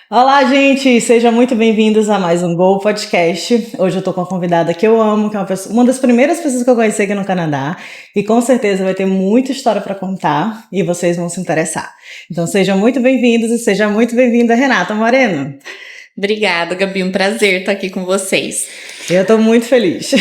Olá, gente! Sejam muito bem-vindos a mais um Go Podcast. Hoje eu tô com uma convidada que eu amo, que é uma das primeiras pessoas que eu conheci aqui no Canadá, e com certeza vai ter muita história para contar e vocês vão se interessar. Então sejam muito bem-vindos e seja muito bem-vinda, Renata Moreno. Obrigada, Gabi. Um prazer estar aqui com vocês. Eu tô muito feliz.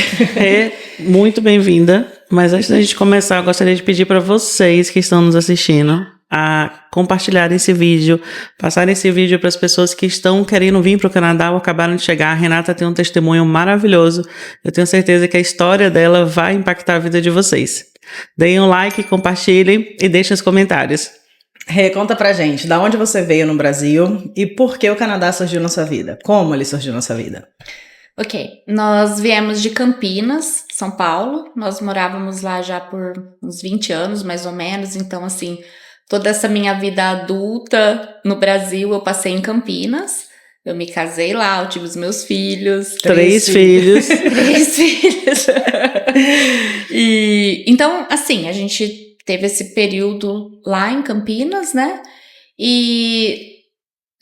Muito bem-vinda. Mas antes da gente começar, eu gostaria de pedir para vocês que estão nos assistindo a compartilharem esse vídeo, passarem esse vídeo para as pessoas que estão querendo vir para o Canadá ou acabaram de chegar. A Renata tem um testemunho maravilhoso. Eu tenho certeza que a história dela vai impactar a vida de vocês. Deem um like, compartilhem e deixem os comentários. Rê, conta pra gente, da onde você veio no Brasil e por que o Canadá surgiu na sua vida? Como ele surgiu na sua vida? Ok, nós viemos de Campinas, São Paulo. Nós morávamos lá já por uns 20 anos, mais ou menos. Então, assim, toda essa minha vida adulta no Brasil eu passei em Campinas. Eu me casei lá, eu tive os meus filhos. Três filhos. Três filhos. E, então, assim, a gente teve esse período lá em Campinas, né? E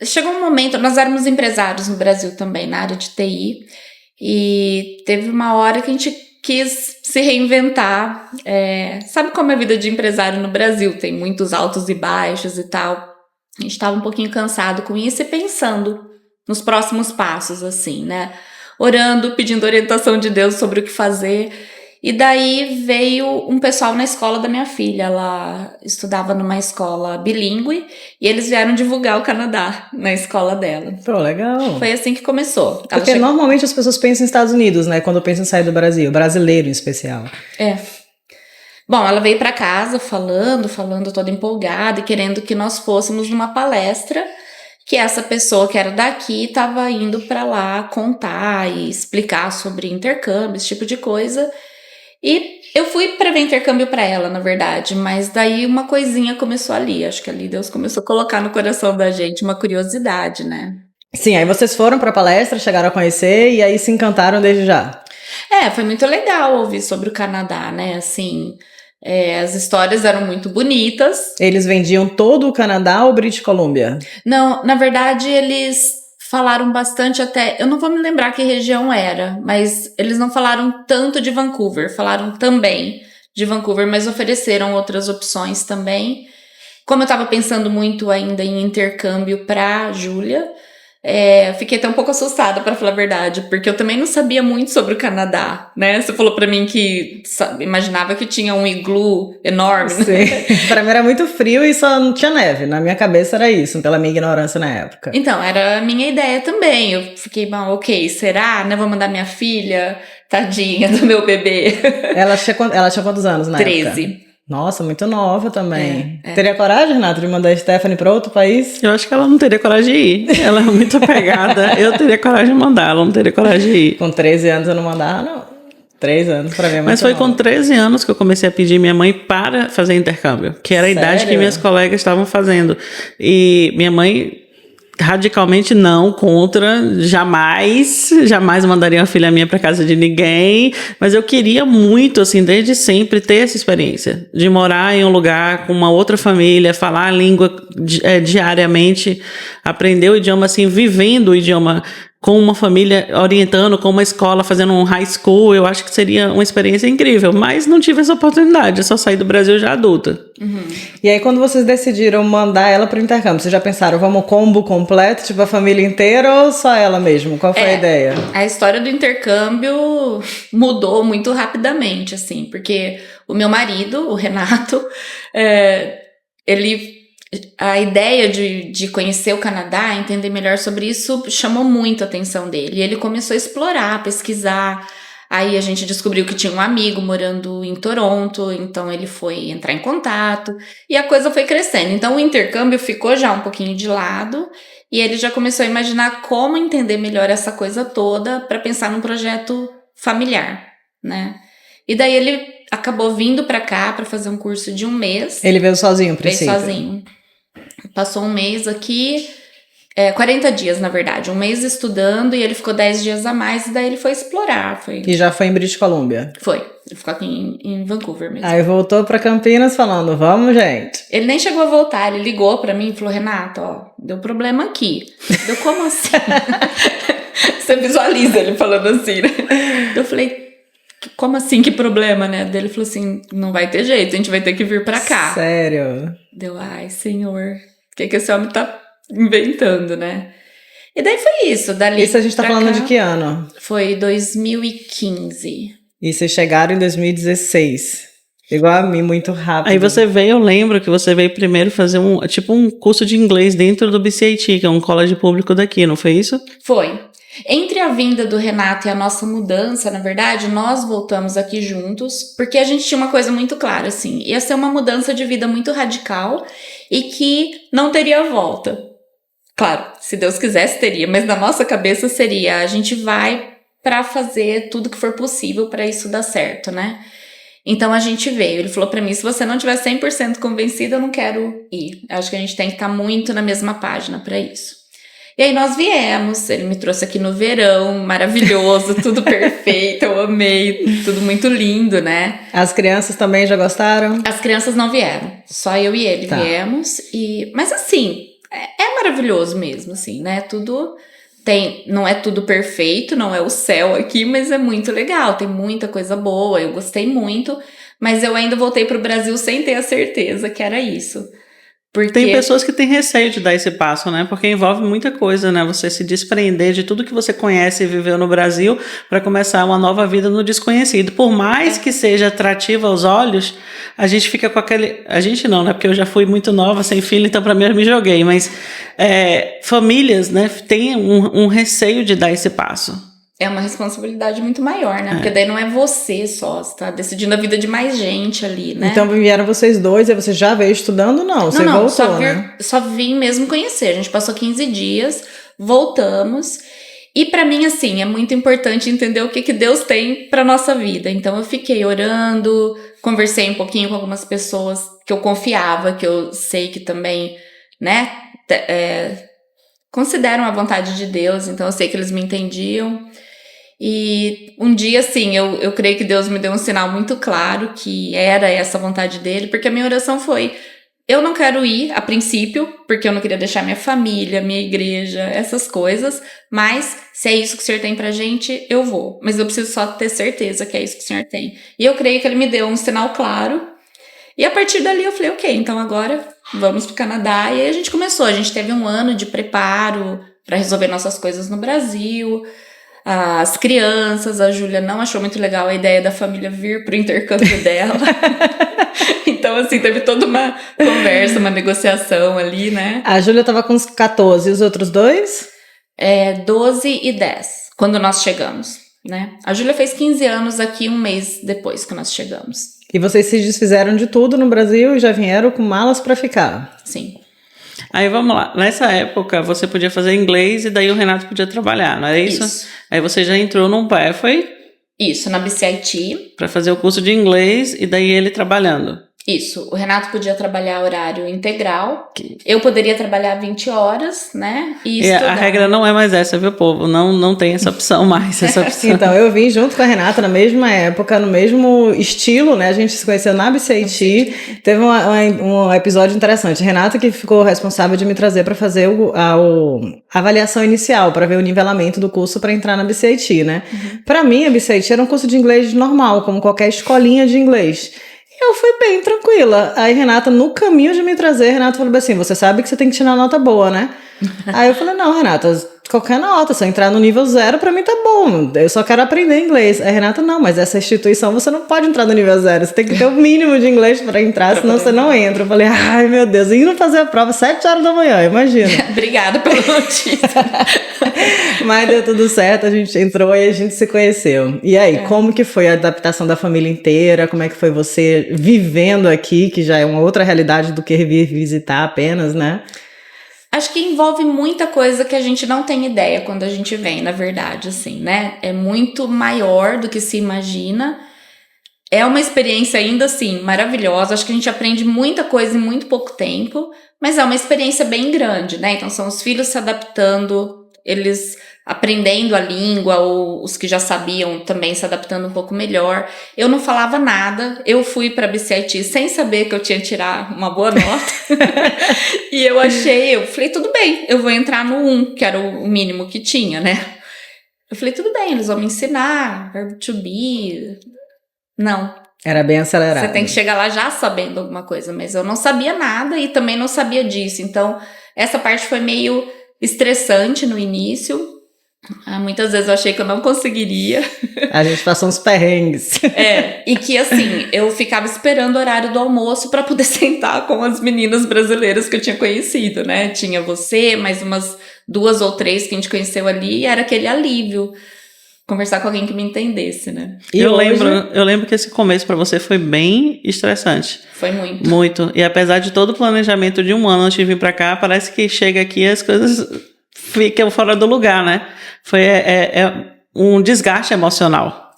chegou um momento, nós éramos empresários no Brasil também, na área de TI, e teve uma hora que a gente quis se reinventar. Sabe como é a vida de empresário no Brasil? Tem muitos altos e baixos e tal. A gente estava um pouquinho cansado com isso e pensando nos próximos passos, assim, né? Orando, pedindo orientação de Deus sobre o que fazer. E daí veio um pessoal na escola da minha filha. Ela estudava numa escola bilíngue e eles vieram divulgar o Canadá na escola dela. Pô, legal. Foi assim que começou. Porque normalmente as pessoas pensam em Estados Unidos, né? Quando pensam em sair do Brasil, brasileiro em especial. Bom, ela veio para casa falando toda empolgada e querendo que nós fôssemos numa palestra que essa pessoa que era daqui estava indo para lá contar e explicar sobre intercâmbio, esse tipo de coisa. E eu fui para ver intercâmbio para ela, na verdade, mas daí uma coisinha começou ali. Acho que ali Deus começou a colocar no coração da gente uma curiosidade, né? Sim, aí vocês foram para a palestra, chegaram a conhecer e aí se encantaram desde já. Foi muito legal ouvir sobre o Canadá, né? Assim, as histórias eram muito bonitas. Eles vendiam todo o Canadá ou British Columbia? Não, na verdade eles falaram bastante até, eu não vou me lembrar que região era, mas eles não falaram tanto de Vancouver, falaram também de Vancouver, mas ofereceram outras opções também. Como eu estava pensando muito ainda em intercâmbio para Júlia, fiquei até um pouco assustada, para falar a verdade, porque eu também não sabia muito sobre o Canadá, né? Você falou para mim que imaginava que tinha um iglu enorme. Sim. Né? Para mim era muito frio e só não tinha neve. Na minha cabeça era isso, pela minha ignorância na época. Então, era a minha ideia também. Eu fiquei, bom, ok, será? Né? Vou mandar minha filha, tadinha do meu bebê. Ela tinha quantos anos na 13. época? 13. Nossa, muito nova também. Teria coragem, Renata, de mandar a Stephanie para outro país? Eu acho que ela não teria coragem de ir. Ela é muito apegada. Eu teria coragem de mandar, ela não teria coragem de ir. Com 13 anos eu não mandava, não. 3 anos pra mim é muito Mas foi nova. com 13 anos que eu comecei a pedir minha mãe para fazer intercâmbio, que era a idade que minhas colegas estavam fazendo. E minha mãe radicalmente não, contra, jamais mandaria uma filha minha para casa de ninguém, mas eu queria muito, assim, desde sempre ter essa experiência, de morar em um lugar com uma outra família, falar a língua diariamente, aprender o idioma, assim, vivendo o idioma com uma família orientando, com uma escola, fazendo um high school. Eu acho que seria uma experiência incrível, mas não tive essa oportunidade, eu só saí do Brasil já adulta. Uhum. E aí quando vocês decidiram mandar ela pro intercâmbio, vocês já pensaram, vamos combo completo, tipo a família inteira ou só ela mesmo? Qual foi a ideia? A história do intercâmbio mudou muito rapidamente, assim, porque o meu marido, o Renato, a ideia de conhecer o Canadá, entender melhor sobre isso, chamou muito a atenção dele. E ele começou a explorar, pesquisar. Aí a gente descobriu que tinha um amigo morando em Toronto, então ele foi entrar em contato. E a coisa foi crescendo. Então o intercâmbio ficou já um pouquinho de lado. E ele já começou a imaginar como entender melhor essa coisa toda para pensar num projeto familiar, né? E daí ele acabou vindo para cá para fazer um curso de 1 mês. Ele veio sozinho, princípio? Veio sozinho. Passou 1 mês aqui 40 dias, na verdade. Um mês estudando e ele ficou 10 dias a mais. E daí ele foi explorar. E já foi em British Columbia? Foi. Ele ficou aqui em Vancouver mesmo. Aí voltou pra Campinas falando, vamos, gente. Ele nem chegou a voltar. Ele ligou pra mim e falou, Renata, ó, deu problema aqui. Deu como assim? Você visualiza ele falando assim, né? Eu falei, como assim, que problema, né? Daí ele falou assim, não vai ter jeito, a gente vai ter que vir pra cá. Sério? Deu, ai, senhor, o que esse homem tá inventando, né? E daí foi isso, dali. Isso a gente tá falando cá, de que ano? Foi 2015. E vocês chegaram em 2016. Igual a mim, muito rápido. Aí você veio, eu lembro que você veio primeiro fazer um curso de inglês dentro do BCIT, que é um college público daqui, não foi isso? Foi. Entre a vinda do Renato e a nossa mudança, na verdade, nós voltamos aqui juntos, porque a gente tinha uma coisa muito clara, assim, ia ser uma mudança de vida muito radical e que não teria volta. Claro, se Deus quisesse teria, mas na nossa cabeça seria, a gente vai pra fazer tudo que for possível pra isso dar certo, né? Então a gente veio, ele falou pra mim, se você não tiver 100% convencida, eu não quero ir. Acho que a gente tem que estar muito na mesma página pra isso. E aí nós viemos, ele me trouxe aqui no verão, maravilhoso, tudo perfeito, eu amei, tudo muito lindo, né? As crianças também já gostaram? As crianças não vieram, só eu e ele viemos, mas assim, é maravilhoso mesmo, assim, né? Tudo não é tudo perfeito, não é o céu aqui, mas é muito legal, tem muita coisa boa, eu gostei muito, mas eu ainda voltei pro Brasil sem ter a certeza que era isso. Porque... Tem pessoas que têm receio de dar esse passo, né? Porque envolve muita coisa, né? Você se desprender de tudo que você conhece e viveu no Brasil para começar uma nova vida no desconhecido. Por mais que seja atrativo aos olhos, a gente fica com aquele... A gente não, né? Porque eu já fui muito nova, sem filho, então para mim eu me joguei. Mas famílias, né? Têm um receio de dar esse passo. É uma responsabilidade muito maior, né? Porque daí não é você só, você tá decidindo a vida de mais gente ali, né? Então vieram vocês dois e você já veio estudando? Não, você voltou, né? Só vim mesmo conhecer. A gente passou 15 dias, voltamos. E pra mim, assim, é muito importante entender o que Deus tem pra nossa vida. Então eu fiquei orando, conversei um pouquinho com algumas pessoas que eu confiava, que eu sei que também, né, consideram a vontade de Deus. Então eu sei que eles me entendiam. E um dia, assim, eu creio que Deus me deu um sinal muito claro que era essa vontade dele, porque a minha oração foi, eu não quero ir a princípio, porque eu não queria deixar minha família, minha igreja, essas coisas, mas se é isso que o Senhor tem pra gente, eu vou. Mas eu preciso só ter certeza que é isso que o Senhor tem. E eu creio que ele me deu um sinal claro, e a partir dali eu falei, ok, então agora vamos pro Canadá. E aí a gente começou, a gente teve um ano de preparo pra resolver nossas coisas no Brasil. As crianças, a Júlia não achou muito legal a ideia da família vir pro intercâmbio dela. Então, assim, teve toda uma conversa, uma negociação ali, né? A Júlia tava com uns 14, e os outros dois? 12 e 10, quando nós chegamos, né? A Júlia fez 15 anos aqui um mês depois que nós chegamos. E vocês se desfizeram de tudo no Brasil e já vieram com malas pra ficar? Sim. Aí vamos lá, nessa época você podia fazer inglês e daí o Renato podia trabalhar, não era isso? Isso. Aí você já entrou num pathway? Isso, na BCIT. Para fazer o curso de inglês e daí ele trabalhando. Isso, o Renato podia trabalhar horário integral, eu poderia trabalhar 20 horas, né, e estudar. A regra não é mais essa, viu, povo? Não tem essa opção mais, essa opção. Então, eu vim junto com a Renata na mesma época, no mesmo estilo, né, a gente se conheceu na BCIT, teve um episódio interessante, a Renata que ficou responsável de me trazer para fazer a avaliação inicial, para ver o nivelamento do curso para entrar na BCIT, né. Para mim, a BCIT era um curso de inglês normal, como qualquer escolinha de inglês. Eu fui bem tranquila. Aí Renata, no caminho de me trazer, Renata falou assim, você sabe que você tem que tirar nota boa, né? Aí eu falei, não, Renata, qualquer nota, se eu entrar no nível 0, pra mim tá bom, eu só quero aprender inglês. Aí Renata, não, mas essa instituição você não pode entrar no nível 0, você tem que ter o mínimo de inglês pra entrar, senão você não entra. Eu falei, ai meu Deus, indo fazer a prova 7 horas da manhã, imagina. Obrigada pela notícia. Mas deu tudo certo, a gente entrou e a gente se conheceu. E aí, como que foi a adaptação da família inteira? Como é que foi você vivendo aqui, que já é uma outra realidade do que vir visitar apenas, né? Acho que envolve muita coisa que a gente não tem ideia quando a gente vem, na verdade, assim, né? É muito maior do que se imagina. é uma experiência ainda assim maravilhosa. Acho que a gente aprende muita coisa em muito pouco tempo, mas é uma experiência bem grande, né? Então são os filhos se adaptando, eles aprendendo a língua, ou os que já sabiam também se adaptando um pouco melhor. Eu não falava nada, eu fui para BCIT sem saber que eu tinha que tirar uma boa nota. E eu falei, tudo bem, eu vou entrar no 1, que era o mínimo que tinha, né? Eu falei, tudo bem, eles vão me ensinar, verbo to be. Não. Era bem acelerado. Você tem que chegar lá já sabendo alguma coisa, mas eu não sabia nada e também não sabia disso. Então, essa parte foi meio estressante no início. Muitas vezes eu achei que eu não conseguiria. A gente passou uns perrengues. E que assim, eu ficava esperando o horário do almoço para poder sentar com as meninas brasileiras que eu tinha conhecido, né? Tinha você, mais umas 2 ou 3 que a gente conheceu ali, e era aquele alívio. Conversar com alguém que me entendesse, né? Eu lembro que esse começo para você foi bem estressante. Foi muito. Muito. E apesar de todo o planejamento de um ano antes de vir para cá, parece que chega aqui e as coisas ficam fora do lugar, né? Foi um desgaste emocional.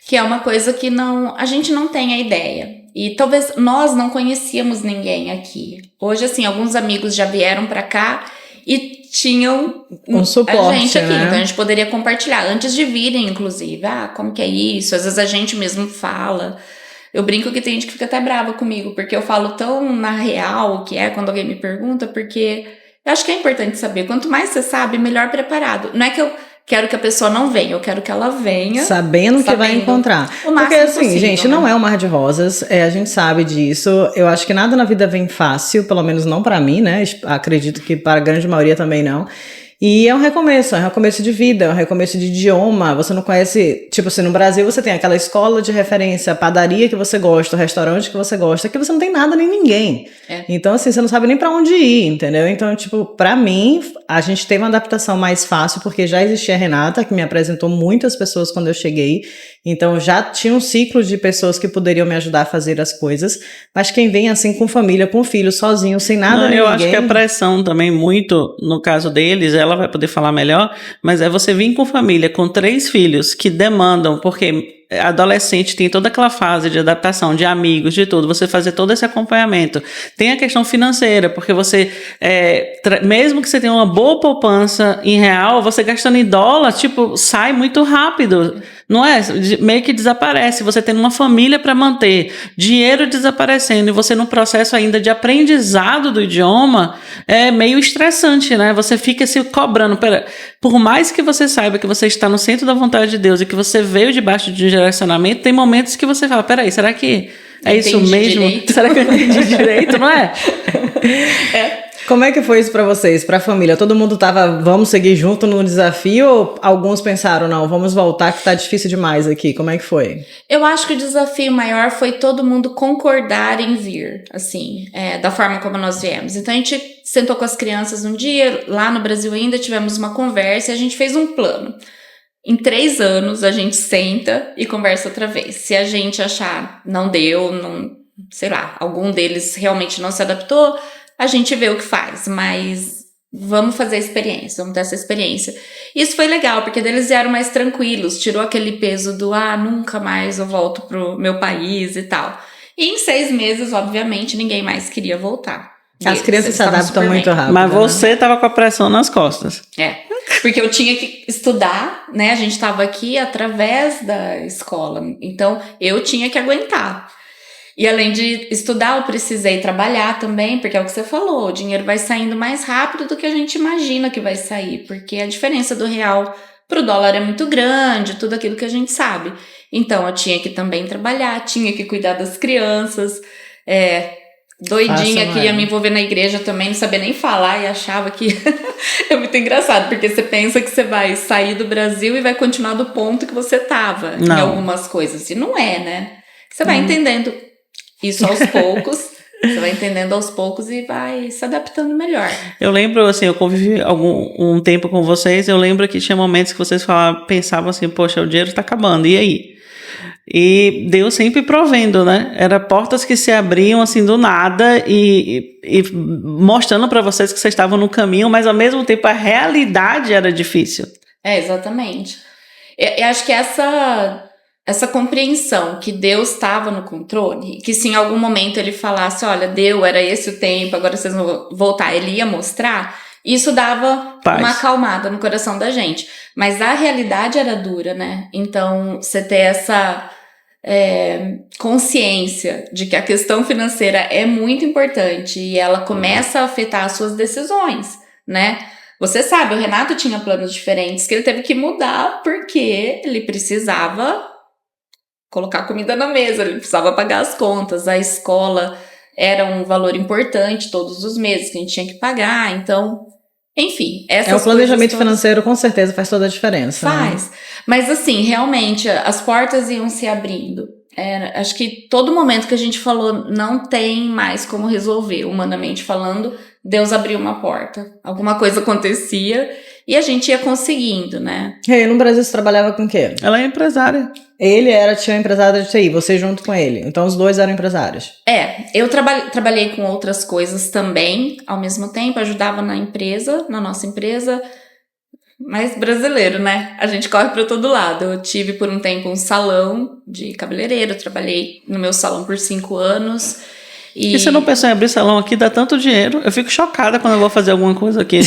Que é uma coisa que a gente não tem a ideia. E talvez nós não conhecíamos ninguém aqui. Hoje, assim, alguns amigos já vieram para cá e tinham um suporte, a gente aqui, né? Então a gente poderia compartilhar antes de virem, inclusive. Como que é isso? Às vezes a gente mesmo fala. Eu brinco que tem gente que fica até brava comigo, porque eu falo tão na real o que é quando alguém me pergunta, porque eu acho que é importante saber. Quanto mais você sabe, melhor preparado. Não é que eu quero que a pessoa não venha, eu quero que ela venha sabendo que vai encontrar. Porque assim, possível, gente, né? Não é um mar de rosas, a gente sabe disso. Eu acho que nada na vida vem fácil, pelo menos não pra mim, né? Acredito que para a grande maioria também não. E é um recomeço de vida, é um recomeço de idioma. Você não conhece, tipo assim, no Brasil você tem aquela escola de referência, a padaria que você gosta, o restaurante que você gosta, que você não tem nada nem ninguém. Então, assim, você não sabe nem pra onde ir, entendeu? Então, tipo, pra mim, a gente teve uma adaptação mais fácil, porque já existia a Renata, que me apresentou muitas pessoas quando eu cheguei. Então, já tinha um ciclo de pessoas que poderiam me ajudar a fazer as coisas. Mas quem vem, assim, com família, com filho, sozinho, sem nada nem eu ninguém... acho que a pressão também, muito, no caso deles, ela vai poder falar melhor, mas é você vir com família, com 3 filhos, que demandam, porque adolescente tem toda aquela fase de adaptação, de amigos, de tudo, você fazer todo esse acompanhamento. Tem a questão financeira, porque você, mesmo que você tenha uma boa poupança em real, você gastando em dólar, tipo, sai muito rápido, não é? Meio que desaparece, você tendo uma família para manter, dinheiro desaparecendo, e você no processo ainda de aprendizado do idioma, é meio estressante, né? Você fica se cobrando, por mais que você saiba que você está no centro da vontade de Deus e que você veio debaixo de um direcionamento, tem momentos que você fala, peraí, será que é isso mesmo? Direito. Será que eu entendi direito, não é? Como é que foi isso pra vocês, pra família? Todo mundo tava, vamos seguir junto no desafio, ou alguns pensaram, não, vamos voltar que tá difícil demais aqui? Como é que foi? Eu acho que o desafio maior foi todo mundo concordar em vir, assim, da forma como nós viemos. Então a gente sentou com as crianças um dia, lá no Brasil ainda tivemos uma conversa e a gente fez um plano. Em 3 anos a gente senta e conversa outra vez. Se a gente achar não deu, não, sei lá, algum deles realmente não se adaptou, a gente vê o que faz, mas vamos fazer a experiência, vamos ter essa experiência. Isso foi legal, porque eles vieram mais tranquilos, tirou aquele peso do, nunca mais eu volto pro meu país e tal. E em 6 meses, obviamente, ninguém mais queria voltar. As crianças se adaptam muito rápido. Mas você tava com a pressão nas costas. Porque eu tinha que estudar, né? A gente tava aqui através da escola, então eu tinha que aguentar. E além de estudar, eu precisei trabalhar também, porque é o que você falou, o dinheiro vai saindo mais rápido do que a gente imagina que vai sair, porque a diferença do real pro dólar é muito grande, tudo aquilo que a gente sabe. Então, eu tinha que também trabalhar, tinha que cuidar das crianças, doidinha que ia me envolver na igreja também, não sabia nem falar e achava que... É muito engraçado, porque você pensa que você vai sair do Brasil e vai continuar do ponto que você tava em algumas coisas, e não é, né? Você vai entendendo isso aos poucos, você vai entendendo aos poucos e vai se adaptando melhor. Eu lembro, assim, eu convivi um tempo com vocês, eu lembro que tinha momentos que vocês pensavam assim, poxa, o dinheiro tá acabando, e aí? E Deus sempre provendo, né? Era portas que se abriam assim do nada e mostrando para vocês que vocês estavam no caminho, mas ao mesmo tempo a realidade era difícil. Exatamente. Eu acho que essa essa compreensão que Deus estava no controle, que se em algum momento ele falasse, olha, deu, era esse o tempo, agora vocês vão voltar, ele ia mostrar, isso dava paz, uma acalmada no coração da gente. Mas a realidade era dura, né? Então, você ter essa consciência de que a questão financeira é muito importante e ela começa a afetar as suas decisões, né? Você sabe, o Renato tinha planos diferentes que ele teve que mudar porque ele precisava colocar comida na mesa, ele precisava pagar as contas, a escola era um valor importante todos os meses que a gente tinha que pagar, então, enfim. O planejamento financeiro com certeza faz toda a diferença. Faz, né? Mas assim, realmente, as portas iam se abrindo. Acho que todo momento que a gente falou não tem mais como resolver, humanamente falando, Deus abriu uma porta, alguma coisa acontecia e a gente ia conseguindo, né? E no Brasil você trabalhava com o quê? Ela é empresária. Ele tinha uma empresária de TI, você junto com ele. Então os dois eram empresários. Eu trabalhei com outras coisas também, ao mesmo tempo, ajudava na nossa empresa, mas brasileiro, né? A gente corre para todo lado. Eu tive por um tempo um salão de cabeleireiro, trabalhei no meu salão por 5 anos. E você não pensou em abrir salão aqui, dá tanto dinheiro? Eu fico chocada quando eu vou fazer alguma coisa aqui.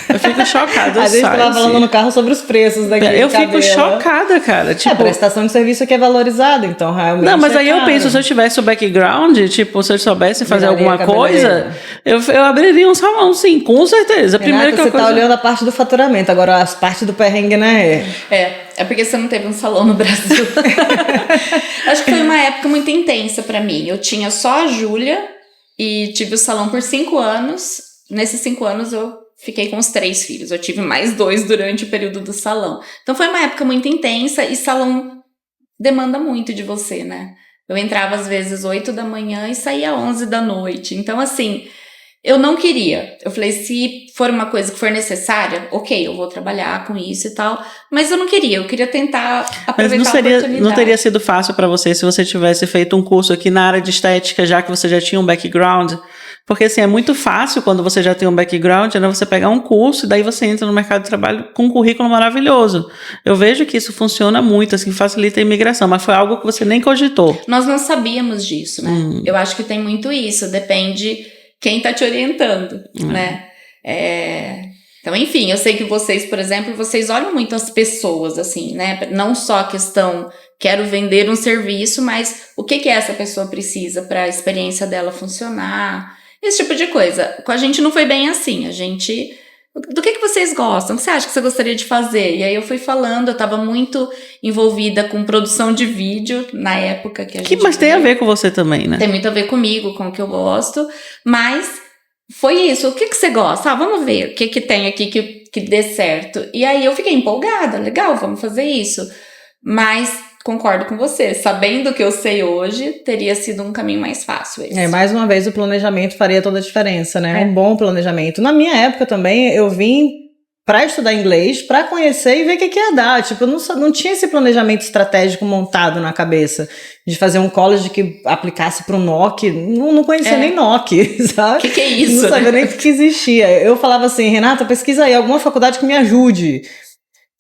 Eu fico chocada. A gente tava falando no carro sobre os preços daqui. Eu fico chocada, cara. Tipo, a prestação de serviço aqui é valorizada, então realmente. Não, mas aí eu penso, se eu tivesse o background, tipo, se eu soubesse fazer alguma coisa, eu abriria um salão, sim, com certeza. Primeiro que você tá olhando a parte do faturamento, agora as partes do perrengue, né? É porque você não teve um salão no Brasil. Acho que foi uma época muito intensa pra mim. Eu tinha só a Júlia e tive o salão por 5 anos. Nesses 5 anos eu fiquei com os 3 filhos. Eu tive mais 2 durante o período do salão. Então foi uma época muito intensa e salão demanda muito de você, né? Eu entrava às vezes 8 da manhã e saía 11 da noite. Então assim, eu não queria. Eu falei, se for uma coisa que for necessária, ok, eu vou trabalhar com isso e tal. Mas eu não queria, eu queria tentar aproveitar a oportunidade. Não teria sido fácil para você se você tivesse feito um curso aqui na área de estética, já que você já tinha um background? Porque assim, é muito fácil quando você já tem um background, né, você pegar um curso e daí você entra no mercado de trabalho com um currículo maravilhoso. Eu vejo que isso funciona muito, assim, facilita a imigração, mas foi algo que você nem cogitou. Nós não sabíamos disso, né? Eu acho que tem muito isso, depende quem tá te orientando, né? Então, enfim, eu sei que vocês, por exemplo, vocês olham muito as pessoas, assim, né? Não só a questão, quero vender um serviço, mas o que essa pessoa precisa para a experiência dela funcionar, esse tipo de coisa. Com a gente não foi bem assim, do que vocês gostam? O que você acha que você gostaria de fazer? E aí eu fui falando, eu tava muito envolvida com produção de vídeo na época que a gente... Mas tem a ver com você também, né? Tem muito a ver comigo, com o que eu gosto, mas foi isso. O que você gosta? Vamos ver o que tem aqui que dê certo. E aí eu fiquei empolgada, legal, vamos fazer isso. Mas concordo com você, sabendo o que eu sei hoje, teria sido um caminho mais fácil esse. Mais uma vez, o planejamento faria toda a diferença, né? Um bom planejamento. Na minha época também, eu vim para estudar inglês, para conhecer e ver o que ia dar. Tipo, eu não tinha esse planejamento estratégico montado na cabeça de fazer um college que aplicasse para o NOC. Não conhecia nem NOC, sabe? O que é isso? Não sabia nem que existia. Eu falava assim, Renata, pesquisa aí alguma faculdade que me ajude.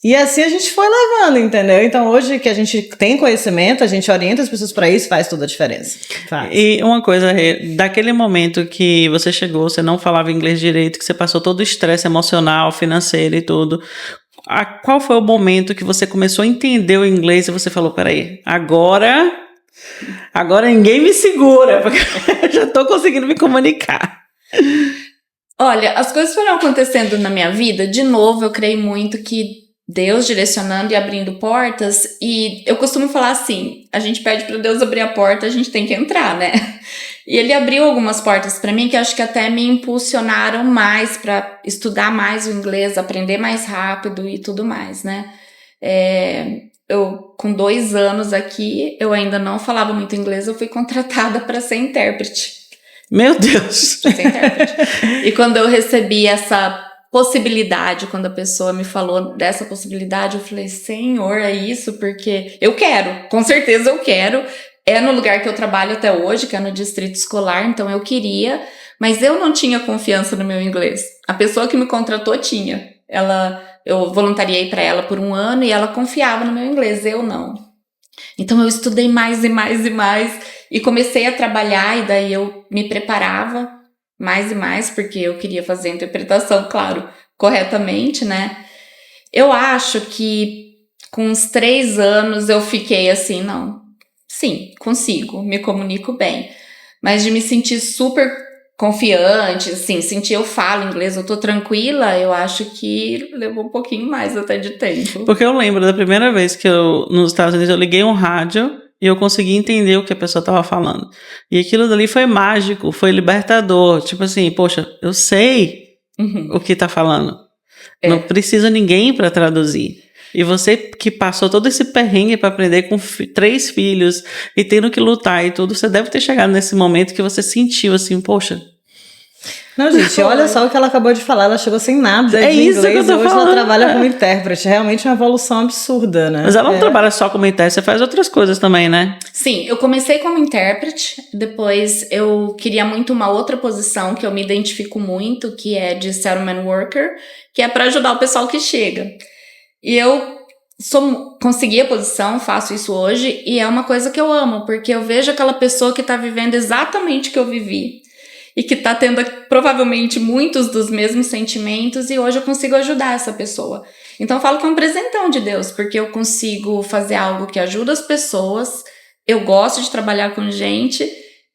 E assim a gente foi levando, entendeu? Então hoje que a gente tem conhecimento, a gente orienta as pessoas para isso, faz toda a diferença. Faz. E uma coisa, daquele momento que você chegou, você não falava inglês direito, que você passou todo o estresse emocional, financeiro e tudo, qual foi o momento que você começou a entender o inglês e você falou, peraí, agora ninguém me segura, porque eu já tô conseguindo me comunicar. Olha, as coisas foram acontecendo na minha vida, de novo, eu creio muito que Deus direcionando e abrindo portas, e eu costumo falar assim, a gente pede para Deus abrir a porta, a gente tem que entrar, né? E ele abriu algumas portas para mim que acho que até me impulsionaram mais para estudar mais o inglês, aprender mais rápido e tudo mais, né? Eu, com 2 anos aqui, eu ainda não falava muito inglês, eu fui contratada para ser intérprete. Meu Deus! Ser intérprete. E quando eu recebi essa possibilidade, quando a pessoa me falou dessa possibilidade, eu falei, Senhor, é isso? Porque eu quero, com certeza eu quero. É no lugar que eu trabalho até hoje, que é no distrito escolar, então eu queria, mas eu não tinha confiança no meu inglês. A pessoa que me contratou tinha. Eu voluntariei para ela por 1 ano e ela confiava no meu inglês, eu não. Então eu estudei mais e mais e mais e comecei a trabalhar, e daí eu me preparava mais e mais, porque eu queria fazer a interpretação, claro, corretamente, né? Eu acho que com uns 3 anos eu fiquei assim, não, sim, consigo, me comunico bem. Mas de me sentir super confiante, assim, sentir eu falo inglês, eu tô tranquila, eu acho que levou um pouquinho mais até de tempo. Porque eu lembro da primeira vez que nos Estados Unidos, eu liguei um rádio e eu consegui entender o que a pessoa tava falando. E aquilo dali foi mágico, foi libertador. Tipo assim, poxa, eu sei o que tá falando. Não precisa ninguém para traduzir. E você que passou todo esse perrengue para aprender com 3 filhos e tendo que lutar e tudo, você deve ter chegado nesse momento que você sentiu assim, poxa. Não, gente, olha só o que ela acabou de falar. Ela chegou sem nada de isso inglês que eu tô hoje falando. Ela trabalha como intérprete. Realmente é uma evolução absurda, né? Mas ela não trabalha só como intérprete, você faz outras coisas também, né? Sim, eu comecei como intérprete, depois eu queria muito uma outra posição que eu me identifico muito, que é de settlement worker, que é para ajudar o pessoal que chega. E eu consegui a posição, faço isso hoje, e é uma coisa que eu amo, porque eu vejo aquela pessoa que tá vivendo exatamente o que eu vivi, e que tá tendo provavelmente muitos dos mesmos sentimentos, e hoje eu consigo ajudar essa pessoa. Então eu falo que é um presentão de Deus, porque eu consigo fazer algo que ajuda as pessoas, eu gosto de trabalhar com gente,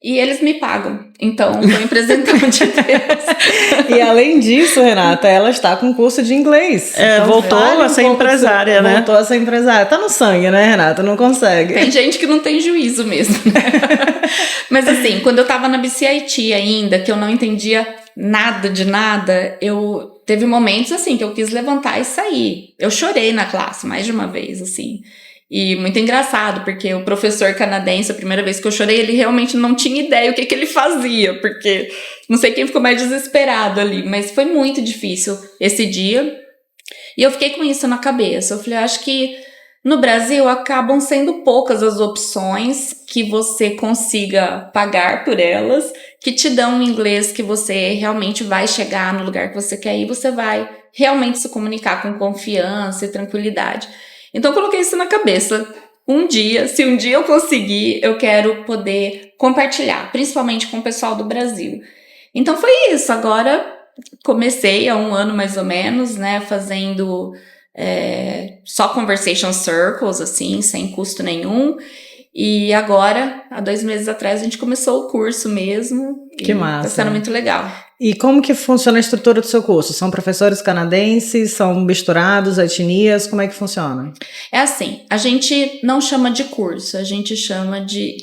e eles me pagam. Então, foi um presentão de Deus. E além disso, Renata, ela está com curso de inglês. Então, voltou a ser empresária, né? Voltou a ser empresária. Tá no sangue, né, Renata? Não consegue. Tem gente que não tem juízo mesmo, né? Mas assim, quando eu tava na BCIT ainda, que eu não entendia nada de nada, teve momentos assim que eu quis levantar e sair. Eu chorei na classe mais de uma vez, assim. E muito engraçado, porque o professor canadense, a primeira vez que eu chorei, ele realmente não tinha ideia o que ele fazia, porque não sei quem ficou mais desesperado ali, mas foi muito difícil esse dia. E eu fiquei com isso na cabeça. Eu falei, acho que no Brasil acabam sendo poucas as opções que você consiga pagar por elas, que te dão um inglês que você realmente vai chegar no lugar que você quer ir, você vai realmente se comunicar com confiança e tranquilidade. Então eu coloquei isso na cabeça. Se um dia eu conseguir, eu quero poder compartilhar, principalmente com o pessoal do Brasil. Então foi isso. Agora comecei há 1 ano mais ou menos, né, fazendo só conversation circles, assim, sem custo nenhum. E agora, há 2 meses atrás, a gente começou o curso mesmo. Que massa. Tá sendo muito legal. E como que funciona a estrutura do seu curso? São professores canadenses? São misturados, etnias? Como é que funciona? É assim, a gente não chama de curso, a gente chama de...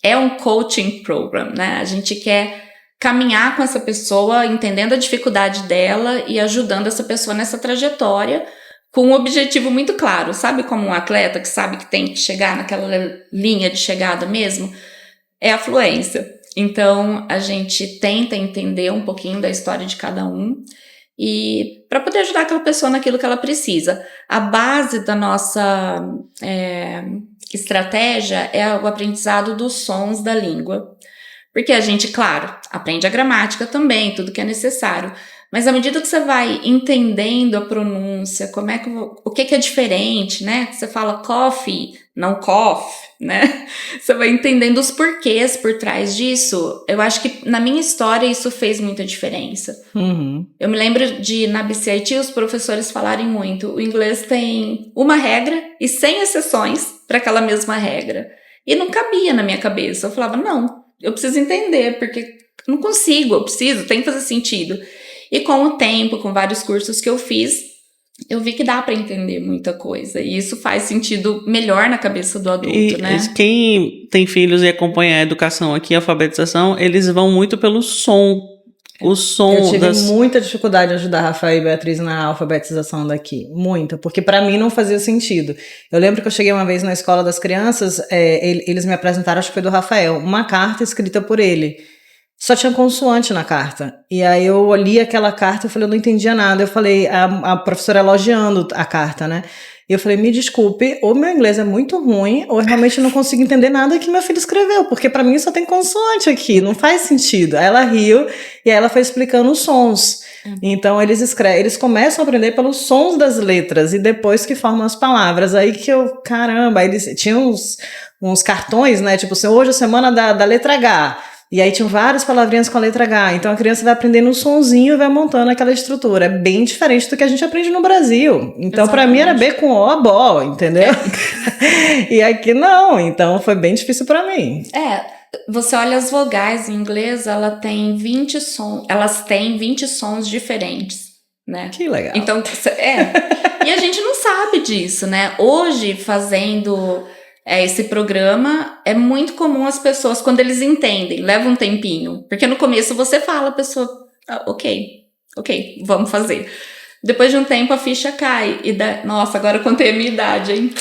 É um coaching program, né? A gente quer caminhar com essa pessoa, entendendo a dificuldade dela e ajudando essa pessoa nessa trajetória com um objetivo muito claro. Sabe como um atleta que sabe que tem que chegar naquela linha de chegada mesmo? É a fluência. Então, a gente tenta entender um pouquinho da história de cada um e para poder ajudar aquela pessoa naquilo que ela precisa. A base da nossa estratégia é o aprendizado dos sons da língua. Porque a gente, claro, aprende a gramática também, tudo que é necessário. Mas à medida que você vai entendendo a pronúncia, o que é diferente, né? Você fala coffee, não cough, né? Você vai entendendo os porquês por trás disso. Eu acho que na minha história isso fez muita diferença. Uhum. Eu me lembro de, na BCIT, os professores falarem muito. O inglês tem uma regra e 100 exceções para aquela mesma regra. E não cabia na minha cabeça. Eu falava, não, eu preciso entender, porque eu não consigo, tem que fazer sentido. E com o tempo, com vários cursos que eu fiz, eu vi que dá para entender muita coisa. E isso faz sentido melhor na cabeça do adulto, né? Quem tem filhos e acompanha a educação aqui, a alfabetização, eles vão muito pelo som. O som eu tive muita dificuldade de ajudar a Rafael e Beatriz na alfabetização daqui. Muita. Porque para mim não fazia sentido. Eu lembro que eu cheguei uma vez na escola das crianças, eles me apresentaram, acho que foi do Rafael, uma carta escrita por ele. Só tinha consoante na carta. E aí eu li aquela carta e falei, eu não entendia nada. Eu falei, a professora elogiando a carta, né? E eu falei, me desculpe, ou meu inglês é muito ruim, ou eu realmente não consigo entender nada que meu filho escreveu, porque pra mim só tem consoante aqui, não faz sentido. Aí ela riu, e aí ela foi explicando os sons. Então eles começam a aprender pelos sons das letras e depois que formam as palavras. Aí que caramba, eles tinham uns cartões, né? Tipo, hoje é a semana da letra H. E aí tinham várias palavrinhas com a letra H. Então a criança vai aprendendo um sonzinho e vai montando aquela estrutura. É bem diferente do que a gente aprende no Brasil. Então para mim era B com O a bó, entendeu? E aqui não. Então foi bem difícil para mim. Você olha as vogais em inglês, elas têm 20 sons diferentes, né? Que legal. Então, e a gente não sabe disso, né? Hoje, fazendo esse programa, é muito comum as pessoas, quando eles entendem, leva um tempinho. Porque no começo você fala, a pessoa, ok, vamos fazer. Depois de um tempo a ficha cai. Nossa, agora eu contei a minha idade, hein?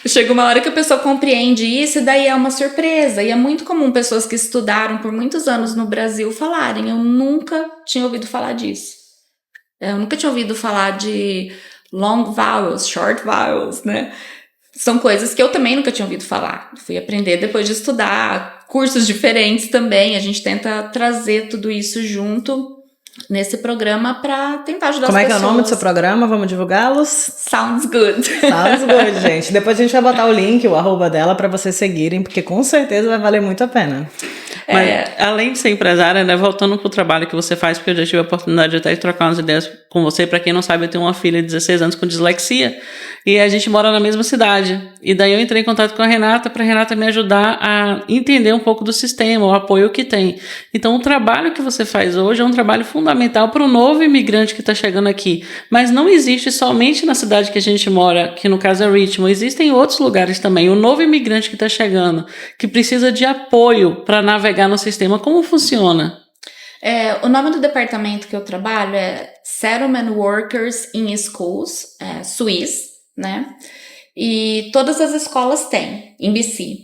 Chega uma hora que a pessoa compreende isso e daí é uma surpresa. E é muito comum pessoas que estudaram por muitos anos no Brasil falarem, eu nunca tinha ouvido falar disso. Eu nunca tinha ouvido falar de long vowels, short vowels, né? São coisas que eu também nunca tinha ouvido falar. Fui aprender depois de estudar, cursos diferentes também. A gente tenta trazer tudo isso junto nesse programa para tentar ajudar as pessoas. Como é que é o nome do seu programa? Vamos divulgá-los? Sounds Good. Sounds Good, gente. Depois a gente vai botar o link, o @ dela, para vocês seguirem, porque com certeza vai valer muito a pena. Mas, além de ser empresária, né, voltando pro trabalho que você faz, porque eu já tive a oportunidade de até trocar umas ideias com você. Pra quem não sabe, eu tenho uma filha de 16 anos com dislexia e a gente mora na mesma cidade. E daí eu entrei em contato com a Renata pra Renata me ajudar a entender um pouco do sistema, o apoio que tem. Então, o trabalho que você faz hoje é um trabalho fundamental para o novo imigrante que está chegando aqui. Mas não existe somente na cidade que a gente mora, que no caso é Richmond, existem outros lugares também. O novo imigrante que está chegando, que precisa de apoio para navegar no sistema, como funciona? O nome do departamento que eu trabalho é Settlement Workers in Schools, Swiss, né? E todas as escolas têm, em BC.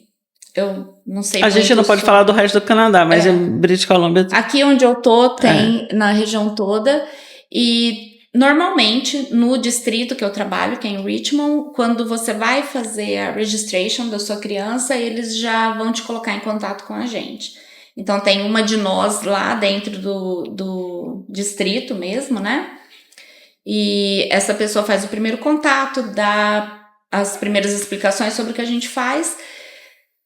Eu não sei. A gente não pode falar do resto do Canadá, mas em British Columbia. Aqui onde eu tô, tem na região toda. E normalmente, no distrito que eu trabalho, que é em Richmond, quando você vai fazer a registration da sua criança, eles já vão te colocar em contato com a gente. Então, tem uma de nós lá dentro do distrito mesmo, né? E essa pessoa faz o primeiro contato, dá as primeiras explicações sobre o que a gente faz.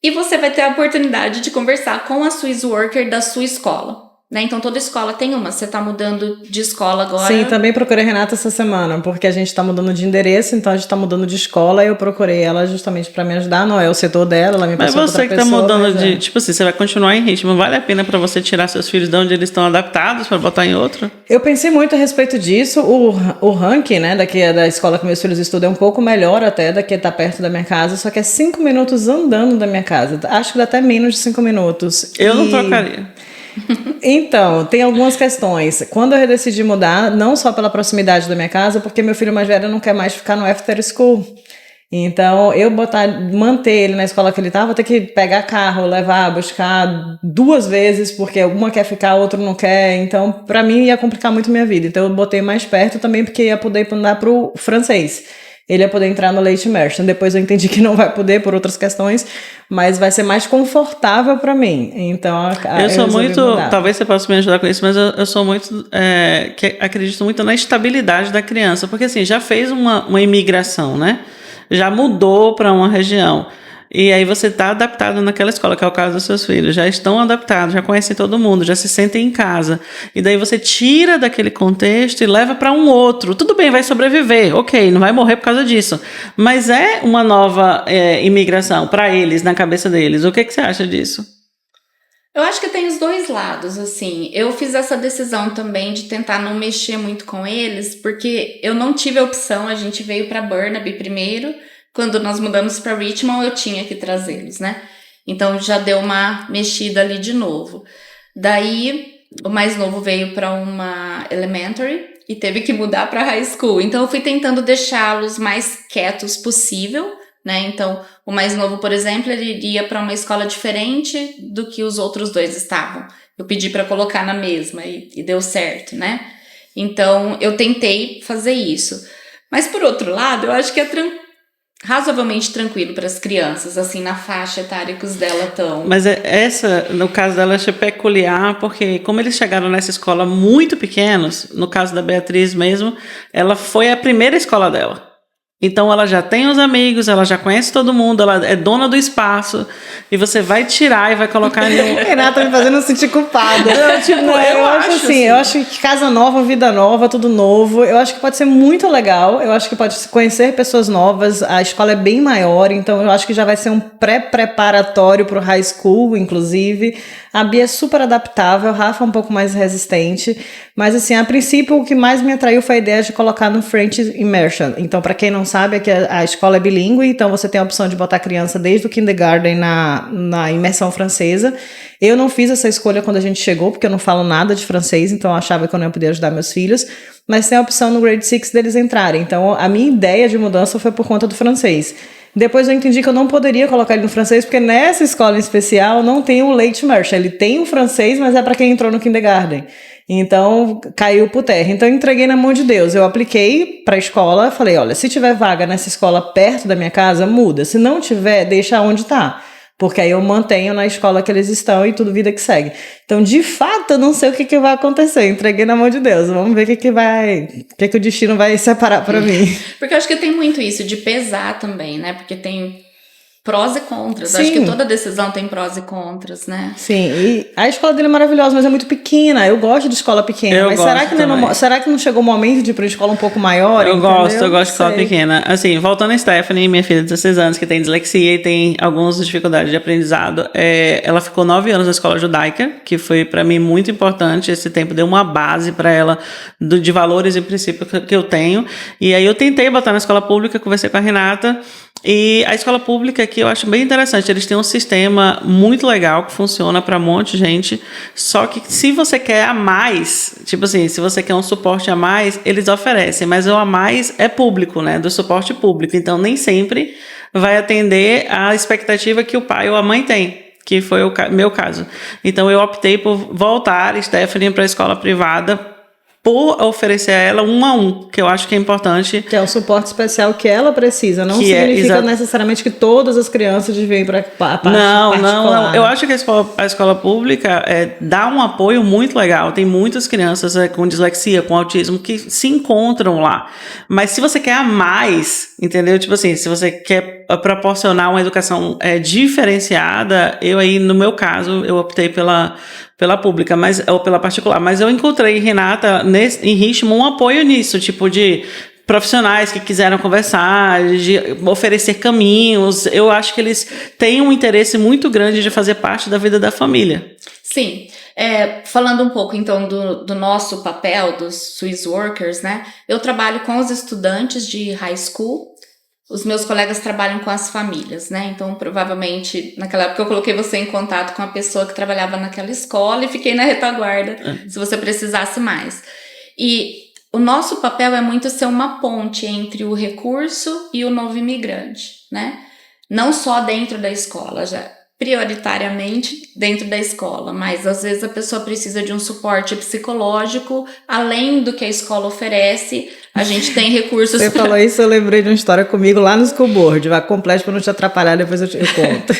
E você vai ter a oportunidade de conversar com a Swiss Worker da sua escola. Né? Então, toda escola tem uma. Você tá mudando de escola agora. Sim, também procurei a Renata essa semana, porque a gente tá mudando de endereço, então a gente tá mudando de escola e eu procurei ela justamente pra me ajudar. Não é o setor dela, ela me passou outra pessoa. Mas você que tá mudando de... Tipo assim, você vai continuar em ritmo. Vale a pena pra você tirar seus filhos de onde eles estão adaptados pra botar em outro? Eu pensei muito a respeito disso. O ranking, né, daqui da escola que meus filhos estudam é um pouco melhor até, daqui tá perto da minha casa, só que é 5 minutos andando da minha casa. Acho que dá até menos de 5 minutos. Eu não trocaria. Então, tem algumas questões. Quando eu decidi mudar, não só pela proximidade da minha casa, porque meu filho mais velho não quer mais ficar no after school. Então, manter ele na escola que ele tá, vou ter que pegar carro, levar, buscar 2 vezes, porque uma quer ficar, a outra não quer. Então, pra mim, ia complicar muito minha vida. Então, eu botei mais perto também, porque ia poder mandar pro francês. Ele ia poder entrar no Late Immersion. Depois eu entendi que não vai poder por outras questões, mas vai ser mais confortável para mim. Então, eu sou muito... Talvez você possa me ajudar com isso, mas eu sou muito... que acredito muito na estabilidade da criança. Porque assim, já fez uma imigração, né? Já mudou para uma região. E aí você está adaptado naquela escola, que é o caso dos seus filhos. Já estão adaptados, já conhecem todo mundo, já se sentem em casa. E daí você tira daquele contexto e leva para um outro. Tudo bem, vai sobreviver, ok, não vai morrer por causa disso. Mas é uma nova imigração para eles, na cabeça deles. O que você acha disso? Eu acho que tem os dois lados, assim. Eu fiz essa decisão também de tentar não mexer muito com eles, porque eu não tive a opção, a gente veio para Burnaby primeiro. Quando nós mudamos para Richmond, eu tinha que trazê-los, né? Então, já deu uma mexida ali de novo. Daí, o mais novo veio para uma elementary e teve que mudar para high school. Então, eu fui tentando deixá-los mais quietos possível, né? Então, o mais novo, por exemplo, ele iria para uma escola diferente do que os outros 2 estavam. Eu pedi para colocar na mesma e deu certo, né? Então, eu tentei fazer isso. Mas, por outro lado, eu acho que razoavelmente tranquilo para as crianças, assim, na faixa etária que os dela estão. Mas essa, no caso dela, é peculiar, porque como eles chegaram nessa escola muito pequenos, no caso da Beatriz mesmo, ela foi a primeira escola dela. Então ela já tem os amigos, ela já conhece todo mundo, ela é dona do espaço, e você vai tirar e vai colocar em um... Renata me fazendo sentir culpada. Eu acho assim, eu acho que casa nova, vida nova, tudo novo. Eu acho que pode ser muito legal, eu acho que pode conhecer pessoas novas, a escola é bem maior, então eu acho que já vai ser um pré-preparatório pro high school, inclusive. A Bia é super adaptável, a Rafa é um pouco mais resistente, mas assim, a princípio o que mais me atraiu foi a ideia de colocar no French Immersion. Então, para quem não sabe, é que a escola é bilíngue, então você tem a opção de botar a criança desde o kindergarten na imersão francesa. Eu não fiz essa escolha quando a gente chegou, porque eu não falo nada de francês, então eu achava que eu não ia poder ajudar meus filhos, mas tem a opção no grade 6 deles entrarem. Então, a minha ideia de mudança foi por conta do francês. Depois eu entendi que eu não poderia colocar ele no francês, porque nessa escola em especial não tem o late immersion. Ele tem o francês, mas é para quem entrou no kindergarten. Então, caiu por terra. Então, eu entreguei na mão de Deus. Eu apliquei para a escola, falei, olha, se tiver vaga nessa escola perto da minha casa, muda. Se não tiver, deixa onde tá. Porque aí eu mantenho na escola que eles estão e tudo vida que segue. Então, de fato, eu não sei o que vai acontecer. Entreguei na mão de Deus. Vamos ver o que o destino vai separar para mim. Porque eu acho que tem muito isso de pesar também, né? Porque tem prós e contras. Sim. Acho que toda decisão tem prós e contras, né? Sim, e a escola dele é maravilhosa, mas é muito pequena. Eu gosto de escola pequena. Mas será que não chegou o momento de ir para uma escola um pouco maior? Eu gosto de escola pequena. Assim, voltando a Stephanie, minha filha de 16 anos, que tem dislexia e tem algumas dificuldades de aprendizado, ela ficou 9 anos na escola judaica, que foi para mim muito importante. Esse tempo deu uma base para ela de valores e princípios que eu tenho. E aí eu tentei botar na escola pública, conversei com a Renata. E a escola pública aqui eu acho bem interessante, eles têm um sistema muito legal que funciona para um monte de gente, só que se você quer a mais, tipo assim, se você quer um suporte a mais, eles oferecem, mas o a mais é público, né, do suporte público, então nem sempre vai atender a expectativa que o pai ou a mãe tem, que foi o meu caso. Então eu optei por voltar, Stephanie, para a escola privada, por oferecer a ela 1 a 1, que eu acho que é importante. Que é o suporte especial que ela precisa. Não significa necessariamente que todas as crianças devem ir para a parte particular. Não. Eu acho que a escola pública dá um apoio muito legal. Tem muitas crianças com dislexia, com autismo, que se encontram lá. Mas se você quer a mais, entendeu? Tipo assim, se você quer proporcionar uma educação diferenciada, no meu caso, eu optei pela pública, ou pela particular, mas eu encontrei, Renata, em Richmond, um apoio nisso, tipo de profissionais que quiseram conversar, de oferecer caminhos. Eu acho que eles têm um interesse muito grande de fazer parte da vida da família. Sim. Falando um pouco, então, do nosso papel, dos Swiss Workers, né? Eu trabalho com os estudantes de high school. Os meus colegas trabalham com as famílias, né? Então, provavelmente, naquela época eu coloquei você em contato com a pessoa que trabalhava naquela escola e fiquei na retaguarda, se você precisasse mais. E o nosso papel é muito ser uma ponte entre o recurso e o novo imigrante, né? Não só dentro da escola, já prioritariamente dentro da escola, mas às vezes a pessoa precisa de um suporte psicológico, além do que a escola oferece. A gente tem recursos. Você falou isso, eu lembrei de uma história comigo lá no school board. Vai completo para não te atrapalhar, depois eu conto.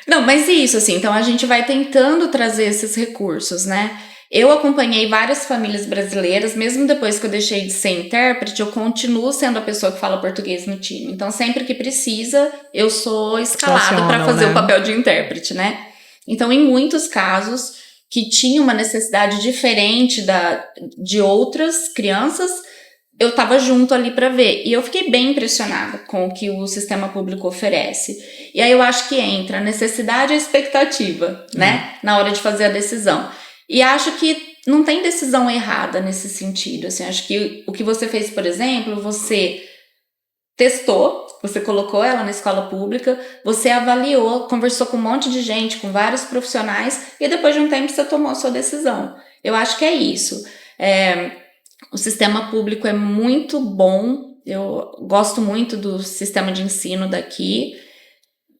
Não, mas isso, assim, então a gente vai tentando trazer esses recursos, né? Eu acompanhei várias famílias brasileiras, mesmo depois que eu deixei de ser intérprete, eu continuo sendo a pessoa que fala português no time. Então, sempre que precisa, eu sou escalada para fazer o papel de intérprete, né? Então, em muitos casos que tinha uma necessidade diferente de outras crianças, eu estava junto ali para ver. E eu fiquei bem impressionada com o que o sistema público oferece. E aí eu acho que entra a necessidade e a expectativa, né? Na hora de fazer a decisão. E acho que não tem decisão errada nesse sentido. Assim, acho que o que você fez, por exemplo, você testou, você colocou ela na escola pública, você avaliou, conversou com um monte de gente, com vários profissionais, e depois de um tempo você tomou a sua decisão. Eu acho que é isso. O sistema público é muito bom, eu gosto muito do sistema de ensino daqui,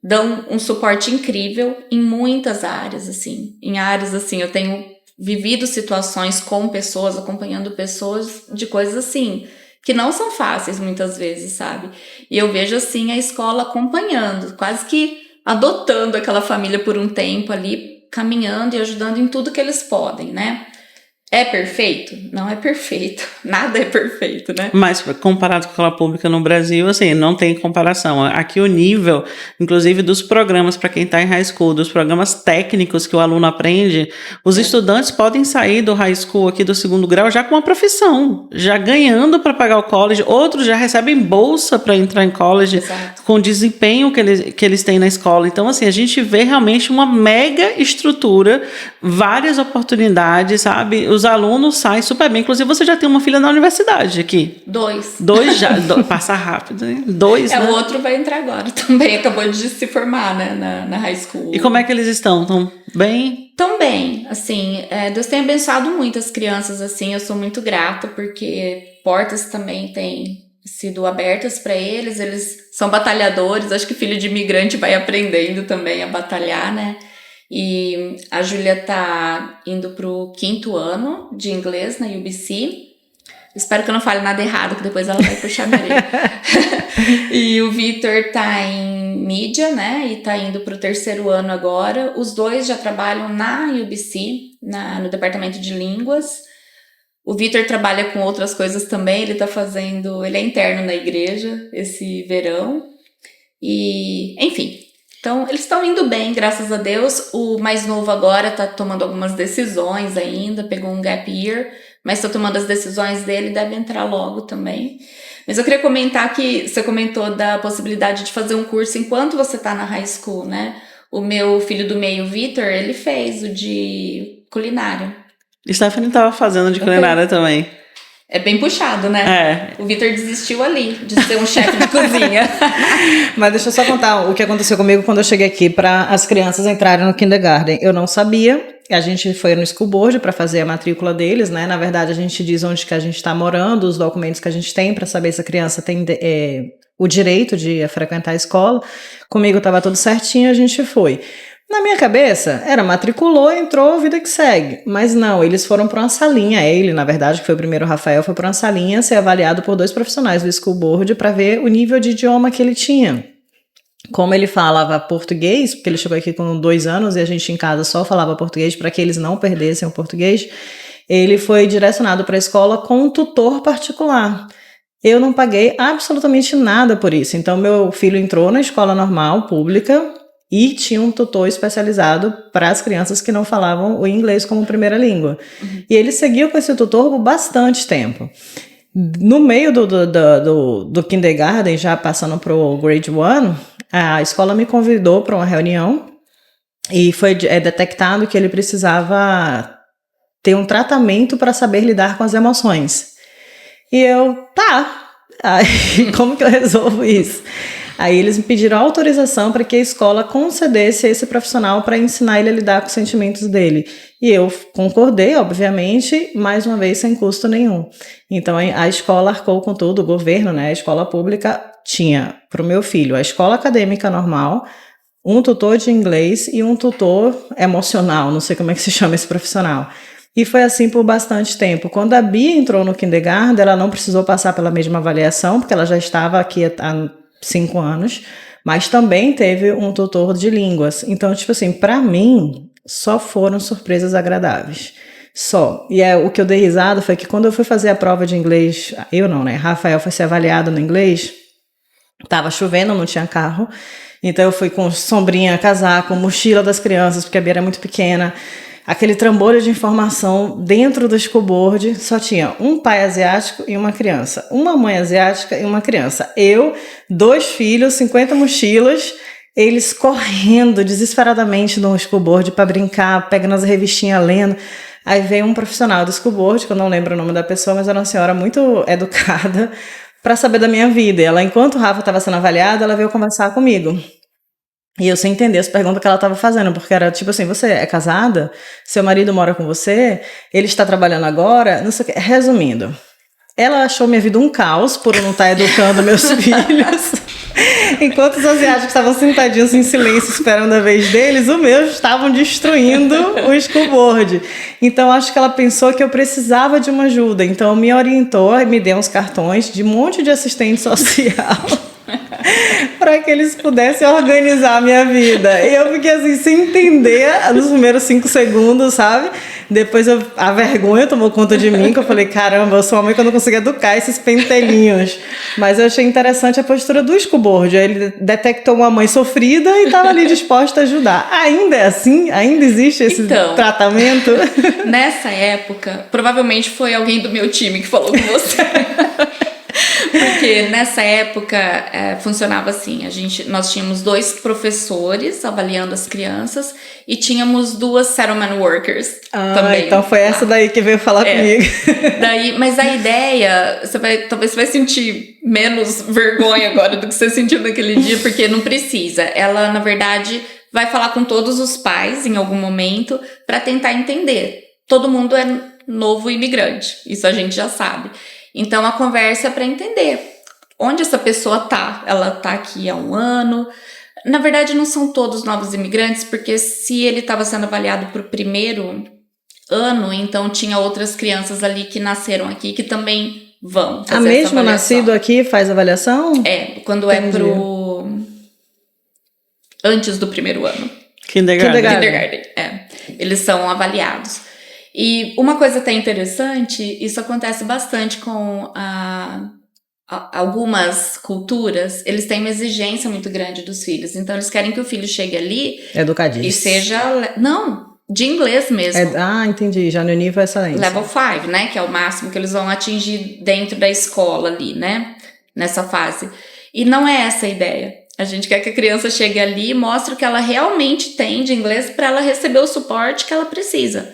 dão um suporte incrível em muitas áreas, assim. Em áreas, assim, eu tenho vivido situações com pessoas, acompanhando pessoas de coisas assim, que não são fáceis muitas vezes, sabe? E eu vejo assim a escola acompanhando, quase que adotando aquela família por um tempo ali, caminhando e ajudando em tudo que eles podem, né? É perfeito? Não é perfeito. Nada é perfeito, né? Mas comparado com a escola pública no Brasil, assim, não tem comparação. Aqui o nível, inclusive dos programas para quem está em high school, dos programas técnicos que o aluno aprende, os estudantes podem sair do high school aqui do 2º grau já com uma profissão, já ganhando para pagar o college. Outros já recebem bolsa para entrar em college. Exato. Com o desempenho que eles têm na escola. Então, assim, a gente vê realmente uma mega estrutura, várias oportunidades, sabe? Os alunos saem super bem. Inclusive, você já tem uma filha na universidade aqui. 2. 2 já. Passa rápido, né? 2, né? O outro vai entrar agora também. Acabou de se formar, né? Na high school. E como é que eles estão? Estão bem? Estão bem. Assim, Deus tem abençoado muito as crianças, assim. Eu sou muito grata, porque portas também têm sido abertas para eles. Eles são batalhadores. Acho que filho de imigrante vai aprendendo também a batalhar, né? E a Júlia tá indo pro 5º ano de inglês na UBC. Espero que eu não fale nada errado, que depois ela vai puxar minha orelha. E o Vitor tá em mídia, né? E tá indo pro 3º ano agora. Os dois já trabalham na UBC, no departamento de línguas. O Vitor trabalha com outras coisas também. Ele é interno na igreja esse verão. E, enfim... Então, eles estão indo bem, graças a Deus. O mais novo agora tá tomando algumas decisões ainda, pegou um gap year, mas tá tomando as decisões dele, deve entrar logo também. Mas eu queria comentar que você comentou da possibilidade de fazer um curso enquanto você tá na high school, né? O meu filho do meio, Vitor, ele fez o de culinária. Stephanie tava fazendo de culinária também. É bem puxado, né? O Vitor desistiu ali de ser um chefe de cozinha. Mas deixa eu só contar o que aconteceu comigo quando eu cheguei aqui para as crianças entrarem no kindergarten. Eu não sabia. A gente foi no school board para fazer a matrícula deles, né? Na verdade, a gente diz onde que a gente está morando, os documentos que a gente tem para saber se a criança tem o direito de frequentar a escola. Comigo estava tudo certinho, a gente foi. Na minha cabeça, matriculou, entrou, vida que segue. Mas não, eles foram para uma salinha, ele, na verdade, que foi o primeiro, o Rafael, foi para uma salinha ser avaliado por 2 profissionais do school board para ver o nível de idioma que ele tinha. Como ele falava português, porque ele chegou aqui com 2 anos e a gente em casa só falava português para que eles não perdessem o português, ele foi direcionado para a escola com um tutor particular. Eu não paguei absolutamente nada por isso. Então, meu filho entrou na escola normal, pública, e tinha um tutor especializado para as crianças que não falavam o inglês como primeira língua. E ele seguiu com esse tutor por bastante tempo. No meio do kindergarten, já passando para o grade 1, a escola me convidou para uma reunião e foi detectado que ele precisava ter um tratamento para saber lidar com as emoções. E eu, aí, como que eu resolvo isso? Aí eles me pediram autorização para que a escola concedesse a esse profissional para ensinar ele a lidar com os sentimentos dele. E eu concordei, obviamente, mais uma vez sem custo nenhum. Então a escola arcou com tudo, o governo, né, a escola pública tinha para o meu filho a escola acadêmica normal, um tutor de inglês e um tutor emocional, não sei como é que se chama esse profissional. E foi assim por bastante tempo. Quando a Bia entrou no kindergarten, ela não precisou passar pela mesma avaliação, porque ela já estava aqui há 5 anos, mas também teve um tutor de línguas. Então, tipo assim, pra mim, só foram surpresas agradáveis. Só. E o que eu dei risada foi que quando eu fui fazer a prova de inglês, eu não, né? Rafael foi ser avaliado no inglês, tava chovendo, não tinha carro, então eu fui com sombrinha, casaco, mochila das crianças, porque a Bia era muito pequena. Aquele trambolho de informação dentro do school board, só tinha um pai asiático e uma criança, uma mãe asiática e uma criança. Eu, 2 filhos, 50 mochilas, eles correndo desesperadamente no school board para brincar, pegando as revistinhas, lendo. Aí veio um profissional do school board, que eu não lembro o nome da pessoa, mas era uma senhora muito educada, para saber da minha vida. E ela, enquanto o Rafa estava sendo avaliado, ela veio conversar comigo. E eu sem entender as perguntas que ela estava fazendo, porque era tipo assim, você é casada? Seu marido mora com você? Ele está trabalhando agora? Não sei o quê. Resumindo, ela achou minha vida um caos por eu não estar educando meus filhos. Enquanto os asiáticos estavam sentadinhos em silêncio esperando a vez deles, os meus estavam destruindo o schoolboard. Então acho que ela pensou que eu precisava de uma ajuda. Então me orientou e me deu uns cartões de um monte de assistente social para que eles pudessem organizar a minha vida. E eu fiquei assim, sem entender nos primeiros 5 segundos, sabe? Depois a vergonha tomou conta de mim, que eu falei, caramba, eu sou uma mãe que eu não consigo educar esses pentelhinhos. Mas eu achei interessante a postura do schoolboard. Ele detectou uma mãe sofrida e estava ali disposta a ajudar. Ainda é assim? Ainda existe esse tratamento? Nessa época, provavelmente foi alguém do meu time que falou com você. Porque nessa época funcionava assim, nós tínhamos 2 professores avaliando as crianças e tínhamos 2 settlement workers também. Então foi essa daí que veio falar comigo. Mas a ideia, talvez você vai sentir menos vergonha agora do que você sentiu naquele dia, porque não precisa. Ela, na verdade, vai falar com todos os pais em algum momento para tentar entender. Todo mundo é novo imigrante, isso a gente já sabe. Então, a conversa é para entender onde essa pessoa tá. Ela tá aqui há 1 ano. Na verdade, não são todos novos imigrantes, porque se ele estava sendo avaliado para o primeiro ano, então tinha outras crianças ali que nasceram aqui que também vão fazer essa mesmo avaliação. Nascido aqui faz avaliação? Quando Entendi. Antes do primeiro ano. Kindergarten. Eles são avaliados. E uma coisa até interessante, isso acontece bastante com algumas culturas, eles têm uma exigência muito grande dos filhos. Então, eles querem que o filho chegue ali educadíssimo. E seja... Não, de inglês mesmo. Entendi. Já no nível excelente. Level 5, né? Que é o máximo que eles vão atingir dentro da escola ali, né? Nessa fase. E não é essa a ideia. A gente quer que a criança chegue ali e mostre o que ela realmente tem de inglês para ela receber o suporte que ela precisa.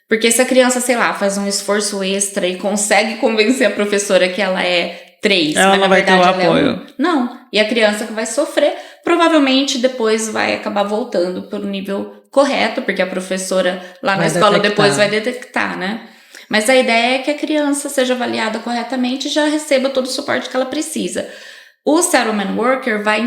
Porque se a criança, sei lá, faz um esforço extra e consegue convencer a professora que ela é 3, ela mas não na vai verdade ter o apoio. É 1. Não. E a criança que vai sofrer, provavelmente depois vai acabar voltando para o nível correto, porque a professora lá na escola depois vai detectar, né? Mas a ideia é que a criança seja avaliada corretamente e já receba todo o suporte que ela precisa. O settlement worker vai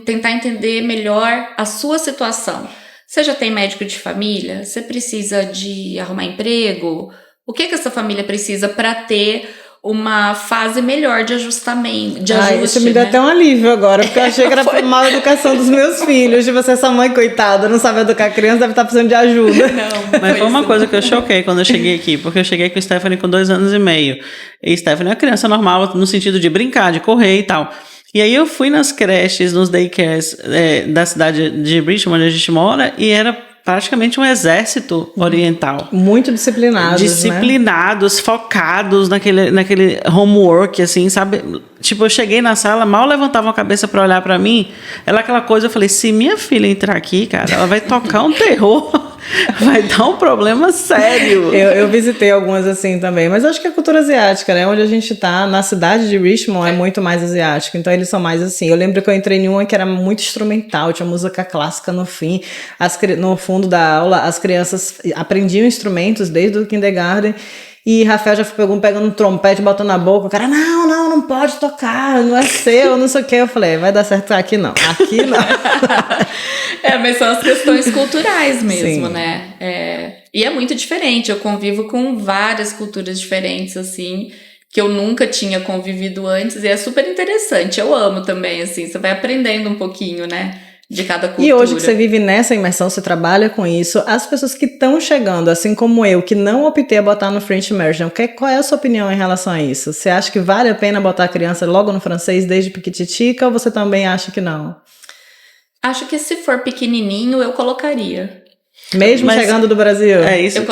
tentar entender melhor a sua situação. Você já tem médico de família? Você precisa de arrumar emprego? O que essa família precisa para ter uma fase melhor de ajustamento, de ajuste, isso me deu até um alívio agora, porque eu achei que era mal educação dos meus filhos. De você, essa mãe, coitada, não sabe educar a criança, deve estar precisando de ajuda. Não, mas foi uma coisa que eu choquei quando eu cheguei aqui, porque eu cheguei com a Stephanie com 2 anos e meio. E Stephanie é uma criança normal, no sentido de brincar, de correr e tal. E aí eu fui nas creches, nos daycares da cidade de Richmond, onde a gente mora, e era praticamente um exército oriental. Muito disciplinados, Disciplinados, focados naquele homework, assim, sabe? Tipo, eu cheguei na sala, mal levantavam a cabeça pra olhar pra mim, aquela coisa, eu falei, se minha filha entrar aqui, cara, ela vai tocar um terror, vai dar um problema sério. Eu visitei algumas assim também, mas acho que é a cultura asiática, né? Onde a gente tá, na cidade de Richmond, é muito mais asiático, então eles são mais assim. Eu lembro que eu entrei em uma que era muito instrumental, tinha música clássica no fim, no fundo da aula, as crianças aprendiam instrumentos desde o kindergarten. E Rafael já foi pegando um trompete, botando na boca. O cara, não pode tocar, não é seu, não sei o que. Eu falei, vai dar certo aqui não. Aqui não. Mas são as questões culturais mesmo, Sim. né? E é muito diferente. Eu convivo com várias culturas diferentes, assim, que eu nunca tinha convivido antes. E é super interessante. Eu amo também, assim. Você vai aprendendo um pouquinho, né? De cada cultura. E hoje que você vive nessa imersão, você trabalha com isso, as pessoas que estão chegando, assim como eu, que não optei a botar no French Immersion, qual é a sua opinião em relação a isso? Você acha que vale a pena botar a criança logo no francês desde piquititica ou você também acha que não? Acho que se for pequenininho, eu colocaria. Mesmo chegando do Brasil? É isso.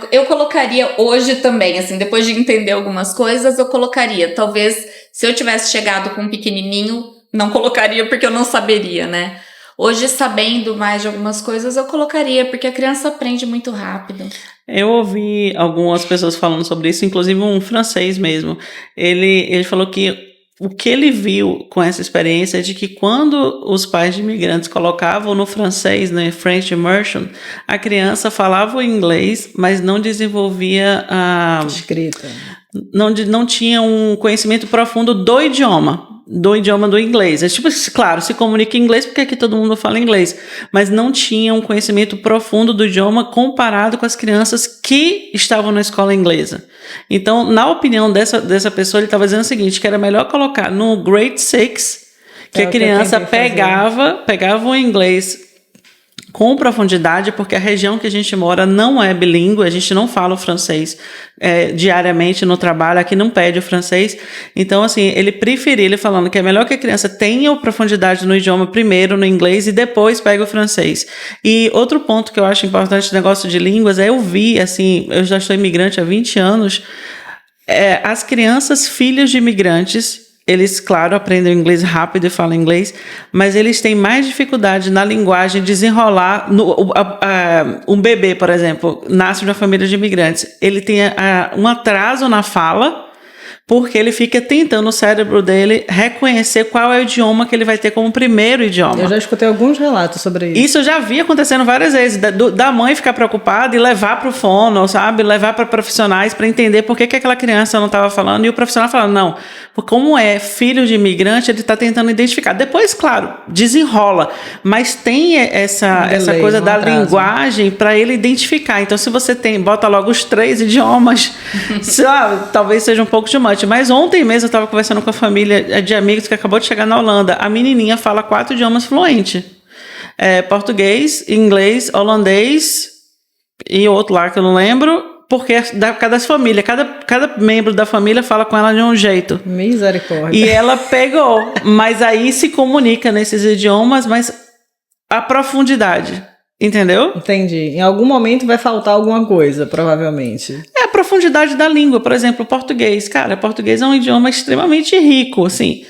Eu colocaria hoje também, assim, depois de entender algumas coisas, eu colocaria. Talvez, se eu tivesse chegado com um pequenininho, não colocaria porque eu não saberia, né? Hoje, sabendo mais de algumas coisas, eu colocaria, porque a criança aprende muito rápido. Eu ouvi algumas pessoas falando sobre isso, inclusive um francês mesmo. Ele falou que o que ele viu com essa experiência é de que quando os pais de imigrantes colocavam no francês, né, French Immersion, a criança falava o inglês, mas não desenvolvia a não tinha um conhecimento profundo do idioma do inglês. É tipo, claro, se comunica em inglês porque aqui todo mundo fala inglês, mas não tinha um conhecimento profundo do idioma comparado com as crianças que estavam na escola inglesa. Então, na opinião dessa pessoa, ele estava dizendo o seguinte, que era melhor colocar no grade 6, que a criança pegava o inglês com profundidade, porque a região que a gente mora não é bilíngue, a gente não fala o francês diariamente no trabalho, aqui não pede o francês. Então, assim, ele falando que é melhor que a criança tenha profundidade no idioma primeiro, no inglês, e depois pega o francês. E outro ponto que eu acho importante no negócio de línguas é eu já estou imigrante há 20 anos, as crianças, filhos de imigrantes, eles, claro, aprendem inglês rápido e falam inglês, mas eles têm mais dificuldade na linguagem desenrolar. Um bebê, por exemplo, nasce de uma família de imigrantes. Ele tem um atraso na fala, porque ele fica tentando o cérebro dele reconhecer qual é o idioma que ele vai ter como primeiro idioma. Eu já escutei alguns relatos sobre isso. Isso eu já vi acontecendo várias vezes, da mãe ficar preocupada e levar para o fono, sabe? Levar para profissionais para entender por que aquela criança não estava falando, e o profissional falando, não, como é filho de imigrante, ele está tentando identificar. Depois, claro, desenrola, mas tem essa coisa da linguagem para ele identificar. Então, se você bota logo os 3 idiomas, talvez seja um pouco demais. Mas ontem mesmo eu estava conversando com a família de amigos que acabou de chegar na Holanda. A menininha fala 4 idiomas fluentes. Português, inglês, holandês e outro lá que eu não lembro, porque cada família, cada membro da família fala com ela de um jeito. Misericórdia. E ela pegou, mas aí se comunica nesses idiomas, mas a profundidade. Entendeu? Entendi. Em algum momento vai faltar alguma coisa, provavelmente. É a profundidade da língua. Por exemplo, o português. Cara, português é um idioma extremamente rico, assim.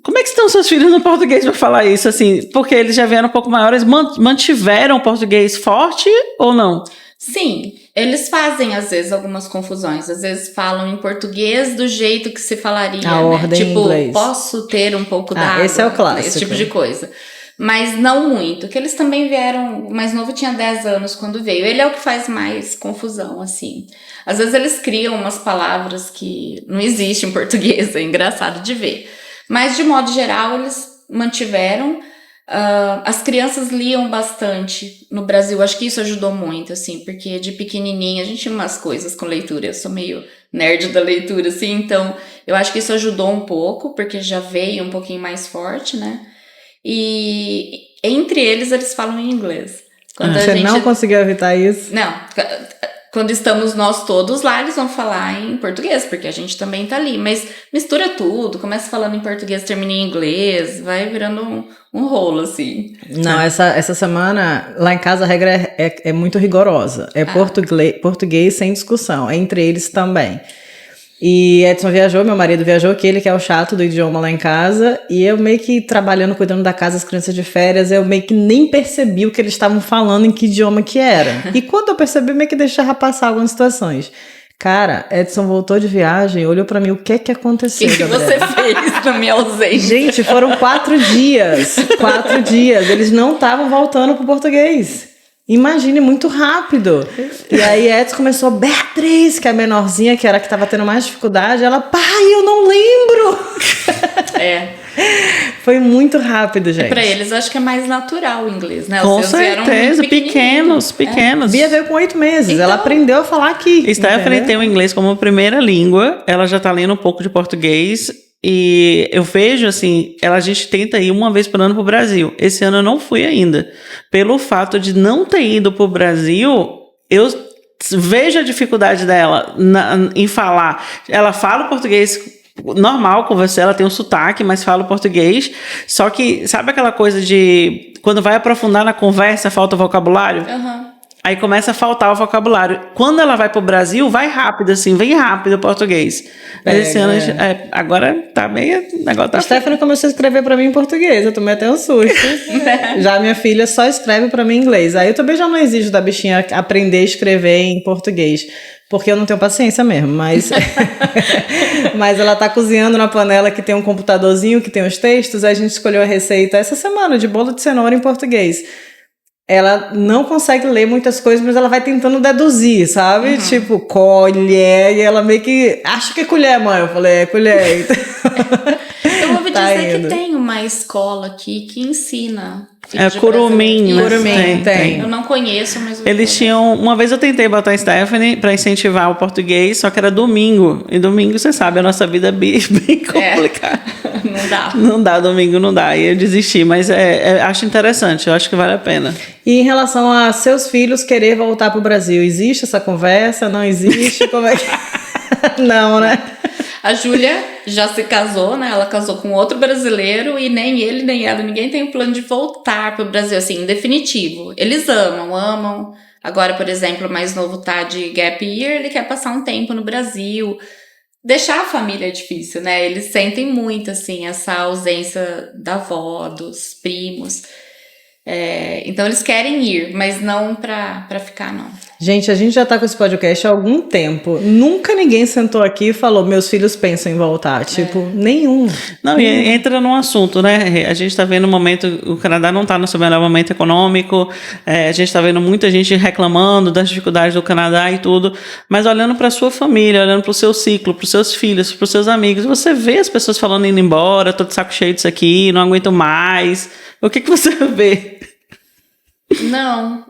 Como é que estão seus filhos no português para falar isso, assim? Porque eles já vieram um pouco maiores, mantiveram o português forte ou não? Sim, eles fazem, às vezes, algumas confusões. Às vezes falam em português do jeito que se falaria, a ordem tipo, em inglês. Posso ter um pouco d'água? Esse é o clássico. Esse tipo de coisa. Mas não muito, que eles também vieram, o mais novo tinha 10 anos quando veio. Ele é o que faz mais confusão, assim. Às vezes eles criam umas palavras que não existem em português, é engraçado de ver. Mas, de modo geral, eles mantiveram. As crianças liam bastante no Brasil, acho que isso ajudou muito, assim, porque de pequenininha a gente tinha umas coisas com leitura, eu sou meio nerd da leitura, assim, então eu acho que isso ajudou um pouco, porque já veio um pouquinho mais forte, né? E entre eles falam em inglês. Você não conseguiu evitar isso? Não, quando estamos nós todos lá, eles vão falar em português, porque a gente também tá ali, mas mistura tudo, começa falando em português, termina em inglês, vai virando um rolo, assim. Não, essa semana, lá em casa a regra é muito rigorosa, português sem discussão, entre eles também. E Edson viajou, meu marido viajou, que ele que é o chato do idioma lá em casa, e eu meio que trabalhando, cuidando da casa, as crianças de férias, eu meio que nem percebi o que eles estavam falando, em que idioma que era. E quando eu percebi, meio que deixava passar algumas situações. Cara, Edson voltou de viagem, olhou pra mim, o que aconteceu, O que você fez na minha ausência? Gente, foram 4 dias, 4 dias, eles não estavam voltando pro português. Imagine, muito rápido. E aí Edson começou, Beatriz, que é a menorzinha, que era a que estava tendo mais dificuldade, ela, pai, eu não lembro. Foi muito rápido, gente. Pra eles, acho que é mais natural o inglês, né? Com certeza, pequenos. Bia veio com 8 meses, então, ela aprendeu a falar aqui. Stephanie tem o inglês como primeira língua, ela já tá lendo um pouco de português. E eu vejo, assim, a gente tenta ir uma vez por ano pro Brasil. Esse ano eu não fui ainda. Pelo fato de não ter ido pro Brasil, eu vejo a dificuldade dela em falar. Ela fala o português normal com você, ela tem um sotaque, mas fala o português. Só que, sabe aquela coisa de quando vai aprofundar na conversa, falta vocabulário? Aí começa a faltar o vocabulário. Quando ela vai pro Brasil, vai rápido, assim, vem rápido o português. Mas esse ano, agora tá meio... A Stephanie começou a escrever pra mim em português, eu tomei até um susto. Já minha filha só escreve pra mim em inglês. Aí eu também já não exijo da bichinha aprender a escrever em português, porque eu não tenho paciência mesmo, mas... mas ela tá cozinhando na panela que tem um computadorzinho, que tem os textos, aí a gente escolheu a receita essa semana de bolo de cenoura em português. ela não consegue ler muitas coisas, mas ela vai tentando deduzir, sabe? Tipo, colher, e ela meio que acha que é colher, mãe. Eu falei, é colher. Eu ouvi Tá dizer indo. que tem uma escola aqui que ensina. É Curumim, né? Curumim, tem. Eu não conheço, mas... Eles tinham... Uma vez eu tentei botar a Stephanie pra incentivar o português, só que era domingo. E domingo, você sabe, a nossa vida é bem complicada. Não dá. Não dá, domingo não dá. E eu desisti, mas acho interessante, eu acho que vale a pena. E em relação a seus filhos querer voltar pro Brasil, existe essa conversa? Não existe? Como é que... Não, né? A Júlia já se casou, né? Ela casou com outro brasileiro e nem ele, nem ela, ninguém tem o plano de voltar pro Brasil, assim, em definitivo. Eles amam. Agora, por exemplo, o mais novo tá de gap year, ele quer passar um tempo no Brasil. Deixar a família é difícil, né? Eles sentem muito, assim, essa ausência da avó, dos primos. Então, eles querem ir, mas não pra ficar, não. Gente, a gente já tá com esse podcast há algum tempo. Nunca ninguém sentou aqui e falou, meus filhos pensam em voltar. Tipo, nenhum. Não, e entra num assunto, né? A gente tá vendo um momento, o Canadá não tá no seu melhor momento econômico, a gente tá vendo muita gente reclamando das dificuldades do Canadá e tudo, mas olhando pra sua família, olhando pro seu ciclo, pros seus filhos, pros seus amigos, você vê as pessoas falando indo embora, tô de saco cheio disso aqui, não aguento mais. O que você vê? Não,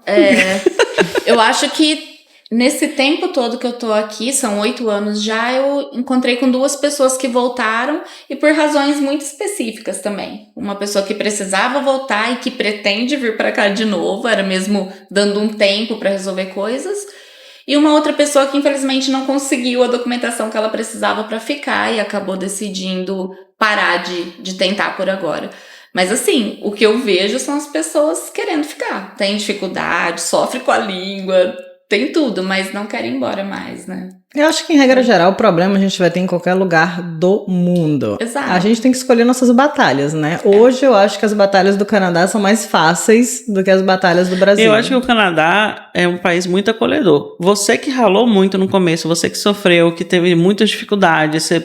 eu acho que nesse tempo todo que eu tô aqui, são 8 anos já, eu encontrei com 2 pessoas que voltaram e por razões muito específicas também. Uma pessoa que precisava voltar e que pretende vir pra cá de novo, era mesmo dando um tempo pra resolver coisas. E uma outra pessoa que infelizmente não conseguiu a documentação que ela precisava pra ficar e acabou decidindo parar de tentar por agora. Mas assim, o que eu vejo são as pessoas querendo ficar. Tem dificuldade, sofre com a língua, tem tudo, mas não querem ir embora mais, né? Eu acho que, em regra geral, o problema a gente vai ter em qualquer lugar do mundo. Exato. A gente tem que escolher nossas batalhas, né? Hoje eu acho que as batalhas do Canadá são mais fáceis do que as batalhas do Brasil. Eu acho que o Canadá é um país muito acolhedor. Você que ralou muito no começo, você que sofreu, que teve muitas dificuldades, você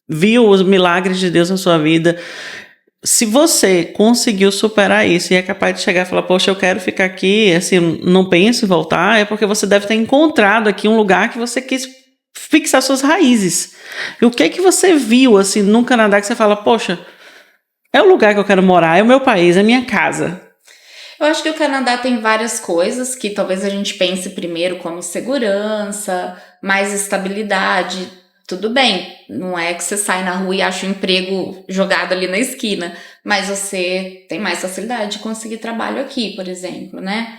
viu os milagres de Deus na sua vida. Se você conseguiu superar isso e é capaz de chegar e falar, poxa, eu quero ficar aqui, assim, não penso em voltar, é porque você deve ter encontrado aqui um lugar que você quis fixar suas raízes. E o que você viu, assim, no Canadá que você fala, poxa, é o lugar que eu quero morar, é o meu país, é a minha casa. Eu acho que o Canadá tem várias coisas que talvez a gente pense primeiro como segurança, mais estabilidade. Tudo bem, não é que você sai na rua e acha um emprego jogado ali na esquina, mas você tem mais facilidade de conseguir trabalho aqui, por exemplo, né?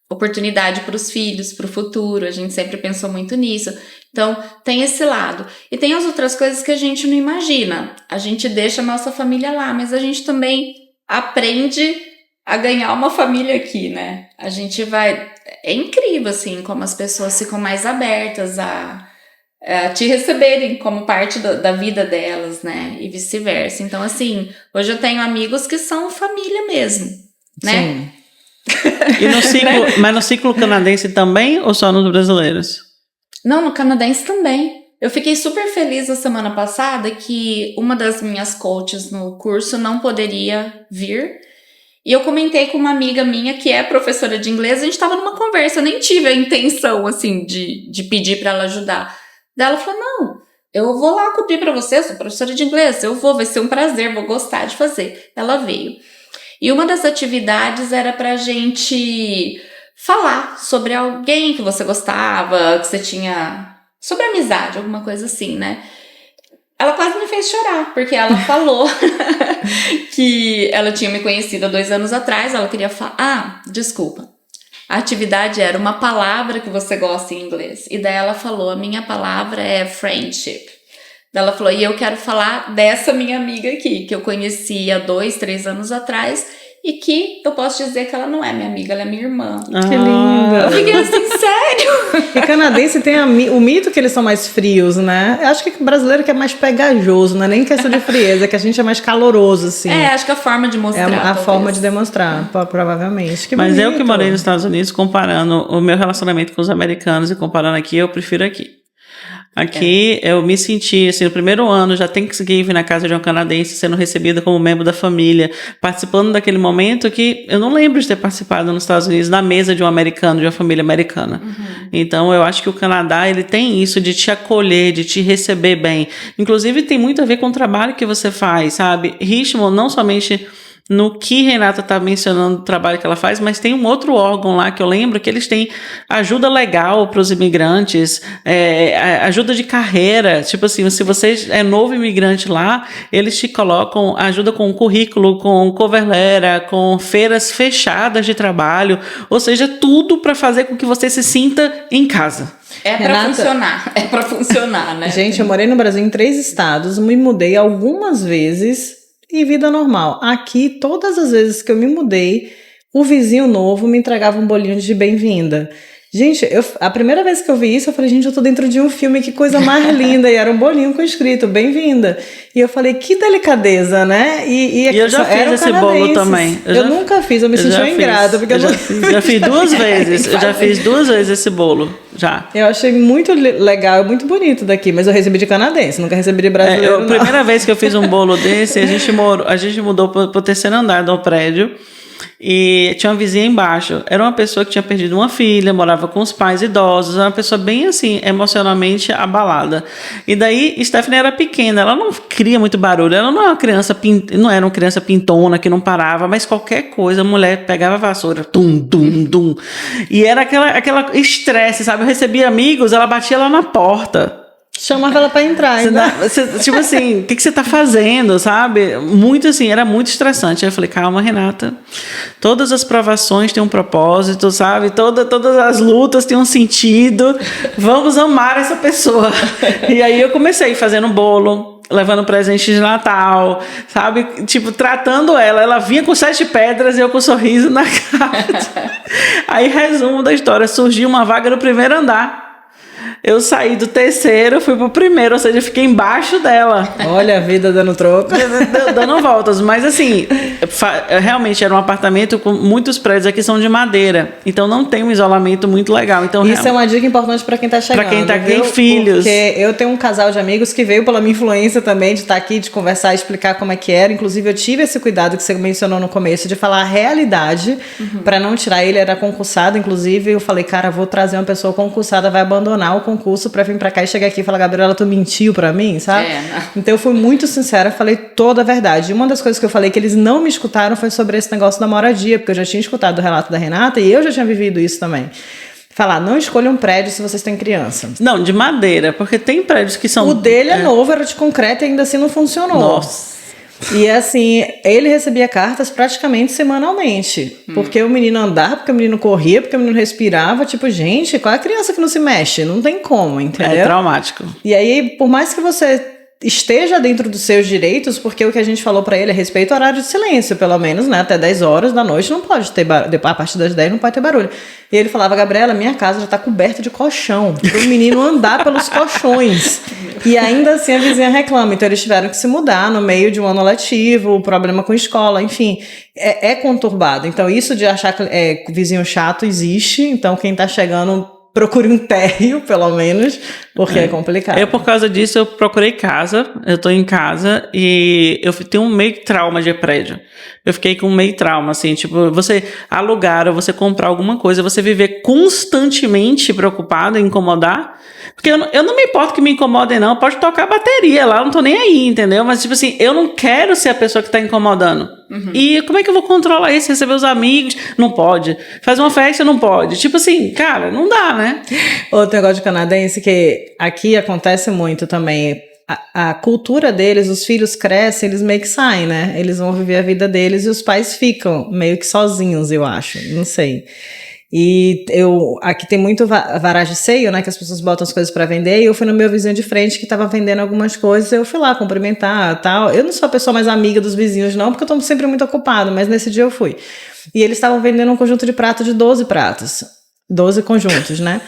Oportunidade para os filhos, para o futuro, a gente sempre pensou muito nisso. Então, tem esse lado. E tem as outras coisas que a gente não imagina. A gente deixa a nossa família lá, mas a gente também aprende a ganhar uma família aqui, né? A gente vai... É incrível, assim, como as pessoas ficam mais abertas a te receberem como parte da vida delas, né? E vice-versa. Então, assim, hoje eu tenho amigos que são família mesmo, né? Sim. E no ciclo, mas no ciclo canadense também ou só nos brasileiros? Não, no canadense também. Eu fiquei super feliz na semana passada que uma das minhas coaches no curso não poderia vir. E eu comentei com uma amiga minha que é professora de inglês, a gente tava numa conversa, eu nem tive a intenção, assim, de pedir pra ela ajudar. Daí ela falou, não, eu vou lá cobrir pra você, eu sou professora de inglês, vai ser um prazer, vou gostar de fazer. Ela veio. E uma das atividades era pra gente falar sobre alguém que você gostava, que você tinha... sobre amizade, alguma coisa assim, né? Ela quase me fez chorar, porque ela falou que ela tinha me conhecido há 2 anos atrás, ela queria falar... desculpa. A atividade era uma palavra que você gosta em inglês. E daí ela falou, a minha palavra é friendship. Daí ela falou, e eu quero falar dessa minha amiga aqui, que eu conheci há 2, 3 anos atrás... E que eu posso dizer que ela não é minha amiga, ela é minha irmã. Que linda. Eu fiquei assim, sério? E canadense tem o mito que eles são mais frios, né? Eu acho que o brasileiro que é mais pegajoso, não é nem questão de frieza, é que a gente é mais caloroso, assim. Acho que a forma de mostrar. É a talvez. forma de demonstrar, provavelmente. Que Mas bonito. eu que morei nos Estados Unidos, comparando o meu relacionamento com os americanos e comparando aqui, eu prefiro aqui. Aqui eu me senti, assim, no primeiro ano, já Thanksgiving na casa de um canadense, sendo recebida como membro da família, participando daquele momento que eu não lembro de ter participado nos Estados Unidos, na mesa de um americano, de uma família americana. Então, eu acho que o Canadá, ele tem isso de te acolher, de te receber bem. Inclusive, tem muito a ver com o trabalho que você faz, sabe? Richmond, não somente no que Renata está mencionando o trabalho que ela faz, mas tem um outro órgão lá que eu lembro que eles têm ajuda legal para os imigrantes, ajuda de carreira, tipo assim, se você é novo imigrante lá, eles te colocam ajuda com currículo, com cover letter, com feiras fechadas de trabalho, ou seja, tudo para fazer com que você se sinta em casa. É pra funcionar, né? Gente, eu morei no Brasil em 3 estados, me mudei algumas vezes e vida normal. Aqui, todas as vezes que eu me mudei, o vizinho novo me entregava um bolinho de bem-vinda. Gente, a primeira vez que eu vi isso, eu falei, gente, eu tô dentro de um filme, que coisa mais linda. E era um bolinho com escrito, bem-vinda. E eu falei, que delicadeza, né? E eu já fiz esse bolo também. Eu nunca fiz, eu me senti ingrata. Porque já fiz 2 vezes. Eu já fiz 2 vezes esse bolo, já. Eu achei muito legal, muito bonito daqui, mas eu recebi de canadense, nunca recebi de brasileiro. A primeira vez que eu fiz um bolo desse, a gente mudou pro terceiro andar do prédio. E tinha uma vizinha embaixo. Era uma pessoa que tinha perdido uma filha, morava com os pais idosos, era uma pessoa bem assim, emocionalmente abalada. E daí, Stephanie era pequena, ela não cria muito barulho, ela não era uma criança pintona que não parava, mas qualquer coisa, a mulher pegava a vassoura, tum, tum, tum. E era aquela estresse, sabe? Eu recebia amigos, ela batia lá na porta. Chamava ela pra entrar ainda. Tipo assim, o que você tá fazendo, sabe? Muito assim, era muito estressante. Aí eu falei, calma, Renata, todas as provações têm um propósito, sabe? Todas as lutas têm um sentido. Vamos amar essa pessoa. E aí eu comecei fazendo bolo, levando presente de Natal, sabe? Tipo, tratando ela. Ela vinha com 7 pedras e eu com um sorriso na cara. Aí, resumo da história, surgiu uma vaga no primeiro andar. Eu saí do terceiro, fui pro primeiro, ou seja, eu fiquei embaixo dela. Olha a vida dando troco. Dando voltas. Mas assim, realmente era um apartamento com muitos prédios aqui são de madeira. Então não tem um isolamento muito legal. Então, isso é uma dica importante para quem tá chegando. Para quem tem filhos. Porque eu tenho um casal de amigos que veio pela minha influência também, de estar aqui, de conversar, explicar como é que era. Inclusive, eu tive esse cuidado que você mencionou no começo, de falar a realidade, para não tirar ele. Era concursado, inclusive. Eu falei, cara, vou trazer uma pessoa concursada, vai abandonar o concurso para vir para cá e chegar aqui e falar, Gabriela, tu mentiu para mim, sabe? Então eu fui muito sincera, falei toda a verdade. E uma das coisas que eu falei que eles não me escutaram foi sobre esse negócio da moradia, porque eu já tinha escutado o relato da Renata e eu já tinha vivido isso também. Falar, não escolha um prédio se vocês têm criança. Não, de madeira, porque tem prédios que são... O dele é novo, era de concreto e ainda assim não funcionou. Nossa. E assim, ele recebia cartas praticamente semanalmente. Porque o menino andava, porque o menino corria, porque o menino respirava. Tipo, gente, qual é a criança que não se mexe? Não tem como, entendeu? É traumático. E aí, por mais que você esteja dentro dos seus direitos, porque o que a gente falou pra ele é respeito ao horário de silêncio, pelo menos, né? Até 10 horas da noite não pode ter barulho. A partir das 10 não pode ter barulho. E ele falava, Gabriela, minha casa já tá coberta de colchão, pro menino andar pelos colchões. E ainda assim a vizinha reclama. Então eles tiveram que se mudar no meio de um ano letivo, problema com escola, enfim. É conturbado. Então isso de achar que vizinho chato existe. Então quem tá chegando, procure um térreo, pelo menos, porque é complicado. Eu, por causa disso, eu procurei casa, eu tô em casa e eu tenho um meio trauma de prédio. Eu fiquei com um meio trauma, assim, tipo, você alugar ou você comprar alguma coisa, você viver constantemente preocupado em incomodar. Porque eu não me importo que me incomodem, não. Pode tocar bateria lá, eu não tô nem aí, entendeu? Mas, tipo assim, eu não quero ser a pessoa que tá incomodando. E como é que eu vou controlar isso? Receber os amigos? Não pode. Fazer uma festa? Não pode. Tipo assim, cara, não dá, né? Outro negócio de canadense que aqui acontece muito também. A cultura deles, os filhos crescem, eles meio que saem, né? Eles vão viver a vida deles e os pais ficam meio que sozinhos, eu acho. Não sei. E aqui tem muito varagem seio, né, que as pessoas botam as coisas para vender, e eu fui no meu vizinho de frente que tava vendendo algumas coisas, eu fui lá cumprimentar e tal. Eu não sou a pessoa mais amiga dos vizinhos não, porque eu tô sempre muito ocupada, mas nesse dia eu fui. E eles estavam vendendo um conjunto de prato de 12 pratos, 12 conjuntos, né?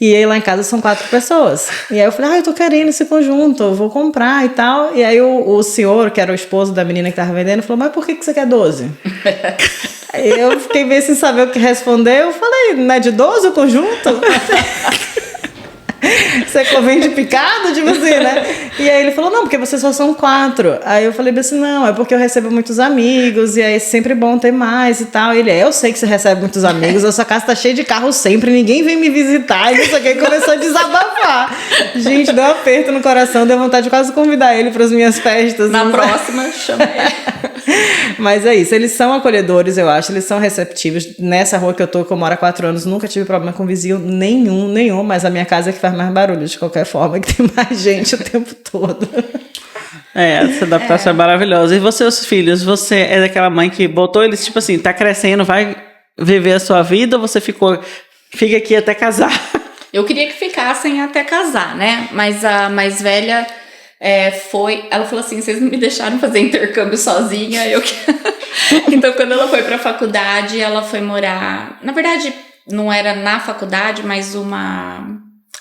E aí lá em casa são 4 pessoas. E aí eu falei, eu tô querendo esse conjunto, eu vou comprar e tal. E aí o senhor, que era o esposo da menina que tava vendendo, falou, mas por que você quer 12? Eu fiquei meio sem saber o que responder. Eu falei, não é de 12 o conjunto? Você vende picado, tipo assim, né? E aí ele falou, não, porque vocês só são 4. Aí eu falei assim, não, é porque eu recebo muitos amigos, e aí é sempre bom ter mais e tal. E ele, eu sei que você recebe muitos amigos, a sua casa tá cheia de carro sempre, ninguém vem me visitar, e não sei o que, começou a desabafar. Gente, deu um aperto no coração, deu vontade de quase convidar ele para as minhas festas. Na próxima, chama ele. Mas é isso, eles são acolhedores, eu acho, eles são receptivos. Nessa rua que eu tô, que eu moro há 4 anos, nunca tive problema com vizinho nenhum, mas a minha casa é que faz mais barulho, de qualquer forma, que tem mais gente o tempo todo. Essa adaptação é maravilhosa. E você, os filhos, você é daquela mãe que botou eles, tipo assim, tá crescendo, vai viver a sua vida, ou você fica aqui até casar? Eu queria que ficassem até casar, né? Mas a mais velha ela falou assim, vocês não me deixaram fazer intercâmbio sozinha, Então, quando ela foi pra faculdade, ela foi morar... Na verdade, não era na faculdade, mas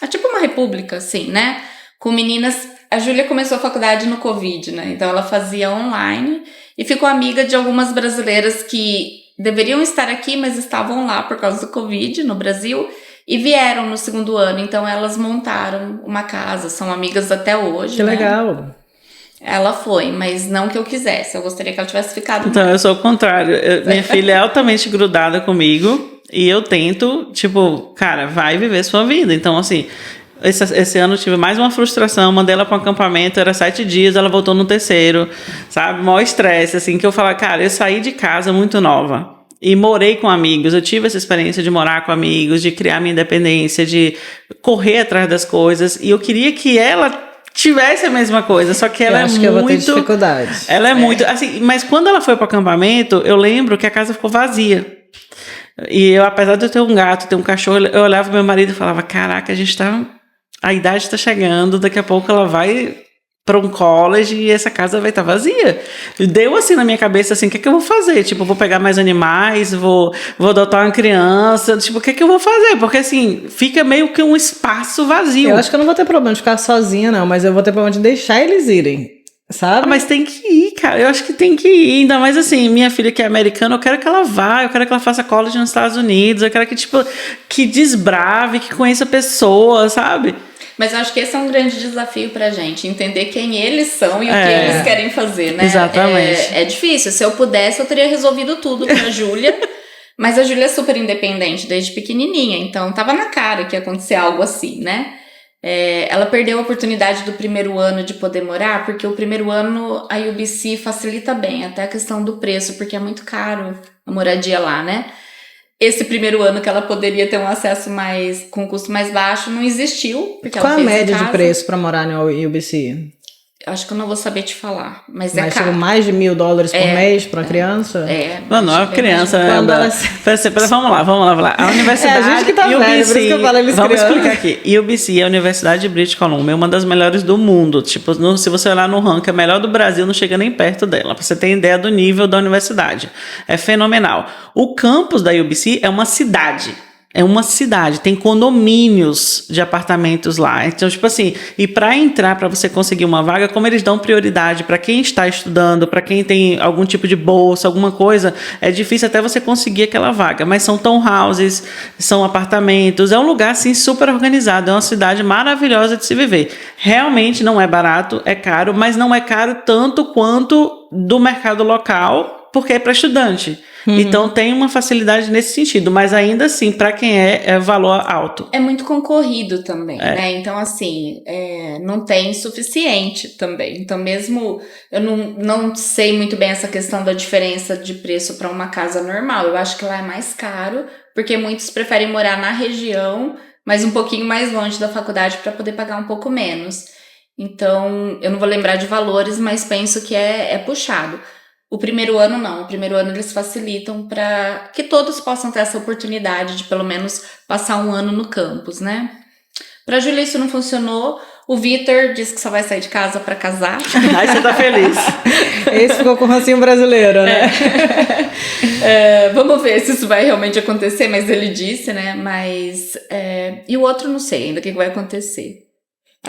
tipo uma república, assim, né? Com meninas... A Júlia começou a faculdade no Covid, né? Então, ela fazia online e ficou amiga de algumas brasileiras que deveriam estar aqui, mas estavam lá por causa do Covid no Brasil e vieram no 2º ano. Então, elas montaram uma casa, são amigas até hoje. Que né? legal! Ela foi, mas não que eu quisesse. Eu gostaria que ela tivesse ficado. Então, eu sou o contrário. Minha filha é altamente grudada comigo e eu tento, tipo, cara, vai viver sua vida. Então, assim, esse ano eu tive mais uma frustração. Mandei ela para um acampamento, era 7 dias, ela voltou no 3º, sabe? Maior estresse, assim, que eu falo, cara, eu saí de casa muito nova. E morei com amigos, eu tive essa experiência de morar com amigos, de criar minha independência, de correr atrás das coisas. E eu queria que ela tivesse a mesma coisa, só que ela eu vou ter dificuldade. Ela é muito... Assim, mas quando ela foi para o acampamento, eu lembro que a casa ficou vazia. E eu, apesar de eu ter um gato, ter um cachorro, eu olhava pro meu marido e falava, caraca, a idade está chegando, daqui a pouco ela vai para um college e essa casa vai estar vazia. Deu assim na minha cabeça, assim, o que é que eu vou fazer? Tipo, vou pegar mais animais, vou adotar uma criança, tipo, o que é que eu vou fazer? Porque assim, fica meio que um espaço vazio. Eu acho que eu não vou ter problema de ficar sozinha, não, mas eu vou ter problema de deixar eles irem. Sabe? Mas tem que ir, cara. Eu acho que tem que ir. Ainda mais assim, minha filha que é americana, eu quero que ela vá, eu quero que ela faça college nos Estados Unidos, eu quero que, tipo, que desbrave, que conheça pessoas, sabe? Mas eu acho que esse é um grande desafio pra gente, entender quem eles são e o que eles querem fazer, né? Exatamente. É difícil. Se eu pudesse, eu teria resolvido tudo pra Júlia. Mas a Júlia é super independente desde pequenininha, então tava na cara que ia acontecer algo assim, né? Ela perdeu a oportunidade do 1º ano de poder morar, porque o 1º ano a UBC facilita bem, até a questão do preço, porque é muito caro a moradia lá, né? Esse 1º ano que ela poderia ter um acesso com um custo mais baixo não existiu. Porque qual ela fez a média em casa. de preço para morar no UBC? Acho que eu não vou saber te falar, mas é caro. Tipo, mais de $1.000 por mês para uma criança? Não é criança. Vamos lá. A universidade. A gente que tá UBC, velho, por isso que eu falo eles vamos crianças. explicar aqui. UBC é a Universidade de British Columbia, uma das melhores do mundo. Tipo, se você olhar no ranking, a melhor do Brasil, não chega nem perto dela. Pra você ter ideia do nível da universidade. É fenomenal. O campus da UBC é uma cidade. Tem condomínios de apartamentos lá. Então, tipo assim, e para entrar, para você conseguir uma vaga, como eles dão prioridade para quem está estudando, para quem tem algum tipo de bolsa, alguma coisa, é difícil até você conseguir aquela vaga. Mas são townhouses, são apartamentos, é um lugar assim super organizado, é uma cidade maravilhosa de se viver. Realmente não é barato, é caro, mas não é caro tanto quanto do mercado local, porque é para estudante. Então tem uma facilidade nesse sentido, mas ainda assim, para quem é valor alto. É muito concorrido também, né? Então, assim, não tem suficiente também. Então, mesmo eu não sei muito bem essa questão da diferença de preço para uma casa normal. Eu acho que lá é mais caro, porque muitos preferem morar na região, mas um pouquinho mais longe da faculdade para poder pagar um pouco menos. Então, eu não vou lembrar de valores, mas penso que é puxado. O 1º ano não, o 1º ano eles facilitam para que todos possam ter essa oportunidade de pelo menos passar um ano no campus, né? Pra Júlia isso não funcionou, o Vitor disse que só vai sair de casa para casar. Aí você tá feliz. Esse ficou com o rancinho brasileiro, né? Vamos ver se isso vai realmente acontecer, mas ele disse, né? E o outro não sei ainda o que vai acontecer.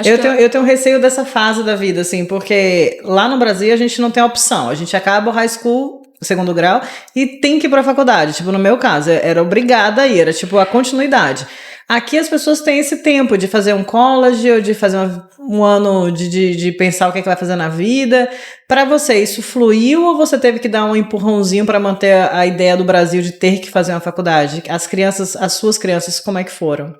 Eu tenho receio dessa fase da vida, assim, porque lá no Brasil a gente não tem opção. A gente acaba o high school, 2º grau, e tem que ir pra faculdade. Tipo, no meu caso, era obrigada a ir, era tipo a continuidade. Aqui as pessoas têm esse tempo de fazer um college ou de fazer um ano de pensar o que é que vai fazer na vida. Para você, isso fluiu ou você teve que dar um empurrãozinho para manter a ideia do Brasil de ter que fazer uma faculdade? As suas crianças, como é que foram?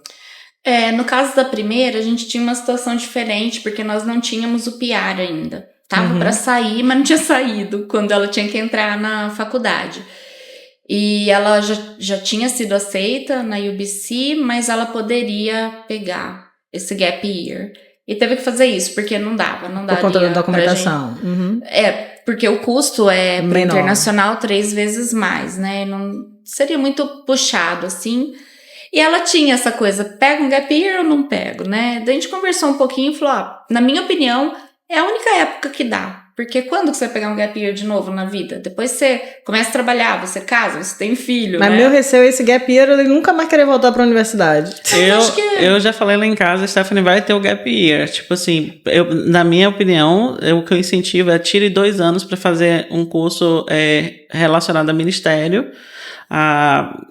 No caso da primeira, a gente tinha uma situação diferente, porque nós não tínhamos o PR ainda. Tava para sair, mas não tinha saído quando ela tinha que entrar na faculdade. E ela já tinha sido aceita na UBC, mas ela poderia pegar esse gap year. E teve que fazer isso, porque não daria. Por conta da documentação. Porque o custo é para internacional 3 vezes mais, né? Não seria muito puxado, assim. E ela tinha essa coisa, pega um gap year ou não pego, né? Daí a gente conversou um pouquinho e falou, na minha opinião, é a única época que dá. Porque quando que você vai pegar um gap year de novo na vida? Depois você começa a trabalhar, você casa, você tem filho, Mas né? meu receio é esse gap year, ele nunca mais querer voltar pra universidade. Eu já falei lá em casa, a Stephanie vai ter o gap year. Tipo assim, na minha opinião, o que eu incentivo é tire 2 anos para fazer um curso relacionado a ministério.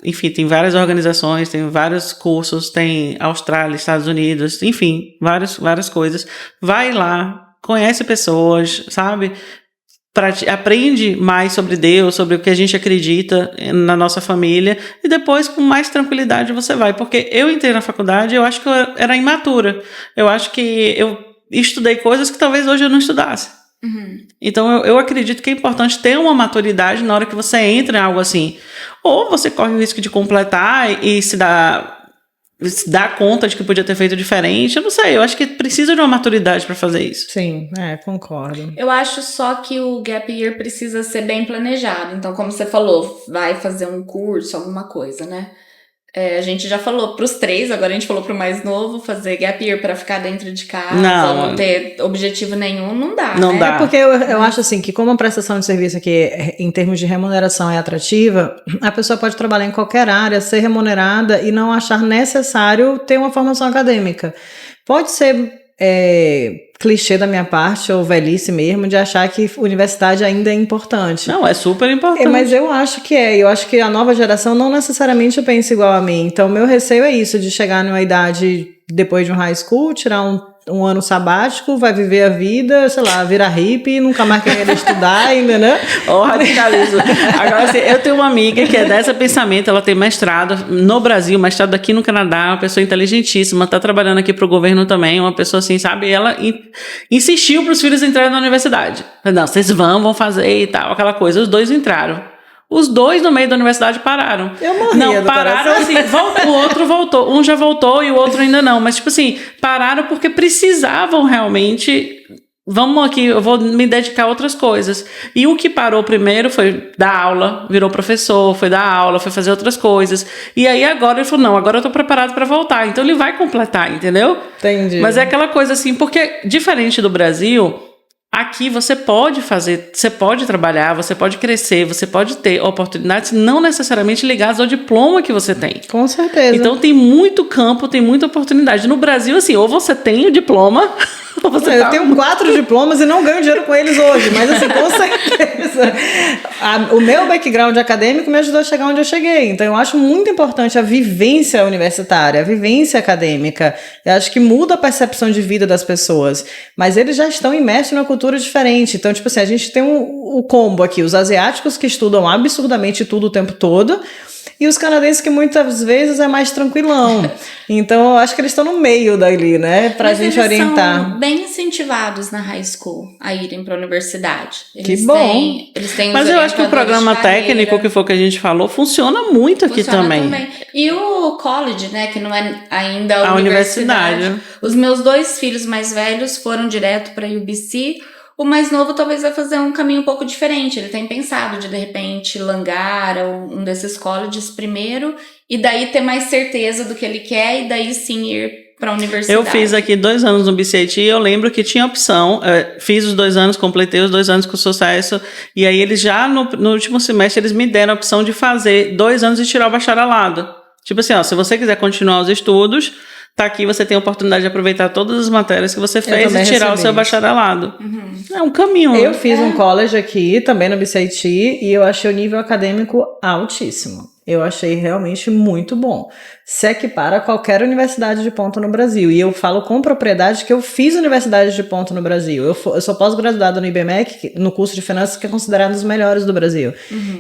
Enfim, tem várias organizações, tem vários cursos, tem Austrália, Estados Unidos, enfim, várias coisas. Vai lá, conhece pessoas, sabe? Aprende mais sobre Deus, sobre o que a gente acredita na nossa família, e depois, com mais tranquilidade, você vai. Porque eu entrei na faculdade, eu acho que eu era imatura. Eu acho que eu estudei coisas que talvez hoje eu não estudasse. Então eu acredito que é importante ter uma maturidade na hora que você entra em algo assim. Ou você corre o risco de completar e se dá conta de que podia ter feito diferente. Eu não sei, eu acho que precisa de uma maturidade para fazer isso. Sim, concordo. Eu acho só que o gap year precisa ser bem planejado. Então, como você falou, vai fazer um curso, alguma coisa, né? A gente já falou pros 3, agora a gente falou pro mais novo, fazer gap year pra ficar dentro de casa, não ter objetivo nenhum, não dá, não né? dá. Porque eu acho assim, que como a prestação de serviço aqui, em termos de remuneração, é atrativa, a pessoa pode trabalhar em qualquer área, ser remunerada e não achar necessário ter uma formação acadêmica. Pode ser clichê da minha parte, ou velhice mesmo, de achar que universidade ainda é importante. Não, é super importante. Mas eu acho que eu acho que a nova geração não necessariamente pensa igual a mim. Então, meu receio é isso, de chegar numa idade, depois de um high school, tirar um ano sabático, vai viver a vida, sei lá, virar hippie, nunca mais querer estudar ainda, né? Ó, radicalismo. Agora, assim, eu tenho uma amiga que é dessa pensamento, ela tem mestrado no Brasil, mestrado aqui no Canadá, uma pessoa inteligentíssima, tá trabalhando aqui pro governo também, uma pessoa assim, sabe? E ela insistiu pros filhos entrarem na universidade. Não, vocês vão fazer e tal, aquela coisa. Os 2 entraram. Os 2 no meio da universidade pararam. Eu morria. Não, pararam assim, o outro voltou. Um já voltou e o outro ainda não. Mas, tipo assim, pararam porque precisavam realmente. Vamos aqui, eu vou me dedicar a outras coisas. E o que parou primeiro foi dar aula, virou professor, foi dar aula, foi fazer outras coisas. E aí agora ele falou, não, agora eu tô preparado para voltar. Então ele vai completar, entendeu? Entendi. Mas é aquela coisa assim, porque diferente do Brasil, aqui você pode fazer, você pode trabalhar, você pode crescer, você pode ter oportunidades não necessariamente ligadas ao diploma que você tem. Com certeza. Então tem muito campo, tem muita oportunidade. No Brasil, assim, ou você tem o diploma... Eu tenho 4 diplomas e não ganho dinheiro com eles hoje, mas assim, com certeza. O meu background acadêmico me ajudou a chegar onde eu cheguei. Então eu acho muito importante a vivência universitária, a vivência acadêmica. Eu acho que muda a percepção de vida das pessoas. Mas eles já estão imersos numa cultura diferente. Então, tipo assim, a gente tem o combo aqui, os asiáticos que estudam absurdamente tudo o tempo todo, e os canadenses que muitas vezes é mais tranquilão. Então, eu acho que eles estão no meio dali, né? Pra gente orientar. Eles são bem incentivados na high school a irem pra universidade. Que bom. Eles têm Mas eu acho que o programa técnico, que foi o que a gente falou, funciona muito aqui também. E o college, né? Que não é ainda a universidade. Os meus 2 filhos mais velhos foram direto pra UBC. O mais novo talvez vai fazer um caminho um pouco diferente. Ele tem pensado de repente, Langar ou um desses colleges primeiro, e daí ter mais certeza do que ele quer, e daí sim ir para a universidade. Eu fiz aqui 2 anos no BCIT e eu lembro que tinha opção. Fiz os 2 anos, completei os 2 anos com sucesso, e aí eles já no último semestre eles me deram a opção de fazer 2 anos e tirar o bacharelado. Tipo assim, ó, se você quiser continuar os estudos, tá aqui, você tem a oportunidade de aproveitar todas as matérias que você fez e tirar o seu bacharelado. É um caminho. Eu fiz um college aqui, também no BCIT, e eu achei o nível acadêmico altíssimo. Eu achei realmente muito bom. Se equipara a qualquer universidade de ponta no Brasil. E eu falo com propriedade que eu fiz universidade de ponta no Brasil. Eu sou pós-graduada no IBMEC, no curso de finanças, que é considerado um dos melhores do Brasil.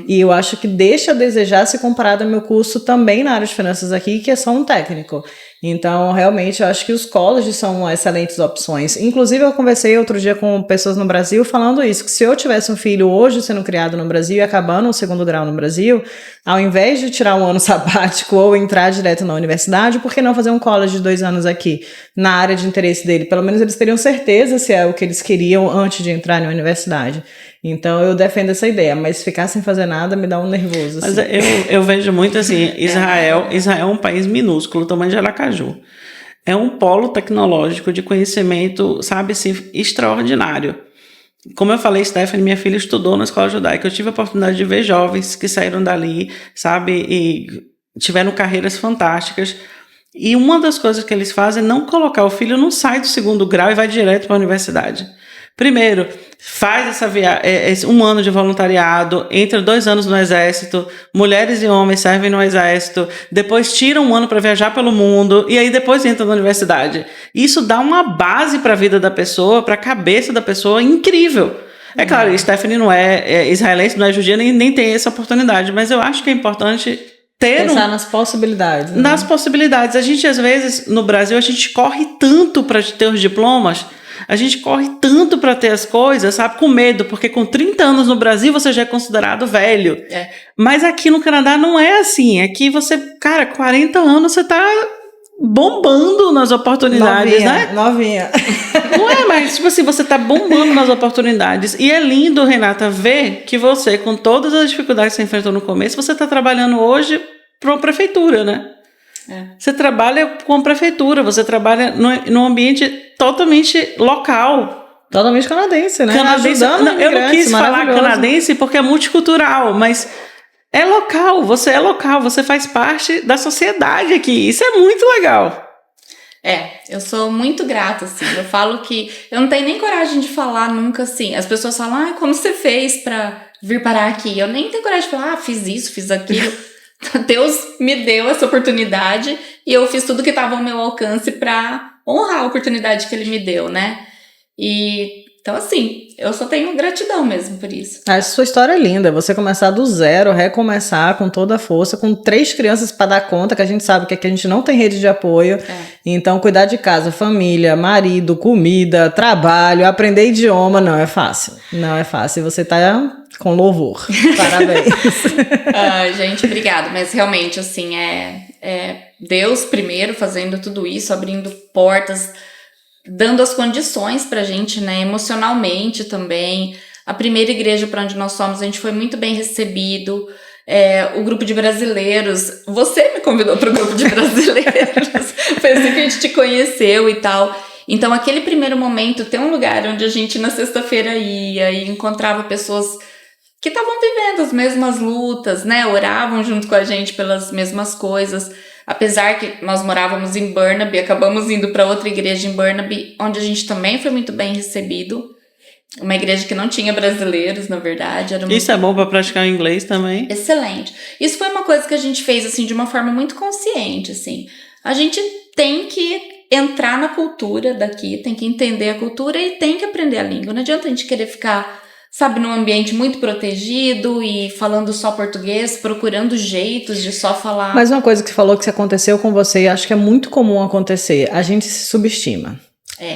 E eu acho que deixa a desejar se comparado ao meu curso também na área de finanças aqui, que é só um técnico. Então, realmente, eu acho que os colleges são excelentes opções. Inclusive, eu conversei outro dia com pessoas no Brasil falando isso, que se eu tivesse um filho hoje sendo criado no Brasil e acabando o 2º grau no Brasil, ao invés de tirar um ano sabático ou entrar direto na universidade, por que não fazer um college de 2 anos aqui, na área de interesse dele? Pelo menos eles teriam certeza se é o que eles queriam antes de entrar na universidade. Então, eu defendo essa ideia, mas ficar sem fazer nada me dá um nervoso. Assim. Mas eu vejo muito assim, Israel é um país minúsculo, tamanho de Aracaju. É um polo tecnológico de conhecimento, sabe, assim, extraordinário. Como eu falei, Stephanie, minha filha estudou na escola judaica. Eu tive a oportunidade de ver jovens que saíram dali, sabe, e tiveram carreiras fantásticas. E uma das coisas que eles fazem é não colocar o filho, não sai do 2º grau e vai direto para a universidade. Primeiro, faz essa viagem, 1 ano de voluntariado, entra 2 anos no exército, mulheres e homens servem no exército, depois tira 1 ano para viajar pelo mundo e aí depois entra na universidade. Isso dá uma base para a vida da pessoa, para a cabeça da pessoa incrível. É claro, Stephanie não é israelense, não é judia, nem tem essa oportunidade, mas eu acho que é importante pensar nas possibilidades. Né? Nas possibilidades. A gente, às vezes, no Brasil, a gente corre tanto para ter os diplomas, a gente corre tanto para ter as coisas, sabe, com medo, porque com 30 anos no Brasil você já é considerado velho. Mas aqui no Canadá não é assim. Aqui você, cara, 40 anos você tá bombando nas oportunidades, né? Novinha. Não é, mas tipo assim, você tá bombando nas oportunidades. E é lindo, Renata, ver que você, com todas as dificuldades que você enfrentou no começo, você tá trabalhando hoje para uma prefeitura, né? Você trabalha com a prefeitura, você trabalha num ambiente totalmente local. Totalmente canadense, né? Eu não quis falar canadense porque é multicultural, mas é local, você faz parte da sociedade aqui. Isso é muito legal. Eu sou muito grata, assim. Eu falo que eu não tenho nem coragem de falar nunca assim. As pessoas falam, como você fez pra vir parar aqui? Eu nem tenho coragem de falar, fiz isso, fiz aquilo. Deus me deu essa oportunidade e eu fiz tudo que estava ao meu alcance para honrar a oportunidade que ele me deu, né? E então, assim, eu só tenho gratidão mesmo por isso. A sua história é linda. Você começar do zero, recomeçar com toda a força, com 3 crianças para dar conta, que a gente sabe que aqui a gente não tem rede de apoio. Então, cuidar de casa, família, marido, comida, trabalho, aprender idioma, não é fácil. Não é fácil. Você tá com louvor. Parabéns. Gente, obrigada. Mas realmente, assim, Deus primeiro fazendo tudo isso, abrindo portas, dando as condições pra gente, né, emocionalmente também. A primeira igreja para onde nós fomos, a gente foi muito bem recebido. O grupo de brasileiros, você me convidou para o grupo de brasileiros, foi assim que a gente te conheceu e tal. Então, aquele primeiro momento, ter um lugar onde a gente na sexta-feira ia e encontrava pessoas que estavam vivendo as mesmas lutas, né, oravam junto com a gente pelas mesmas coisas. Apesar que nós morávamos em Burnaby, acabamos indo para outra igreja em Burnaby, onde a gente também foi muito bem recebido. Uma igreja que não tinha brasileiros, na verdade. Isso é bom para praticar inglês também? Excelente. Isso foi uma coisa que a gente fez, assim, de uma forma muito consciente, assim. A gente tem que entrar na cultura daqui, tem que entender a cultura e tem que aprender a língua. Não adianta a gente querer ficar, sabe, num ambiente muito protegido e falando só português, procurando jeitos de só falar. Mas uma coisa que você falou que aconteceu com você, e acho que é muito comum acontecer, a gente se subestima.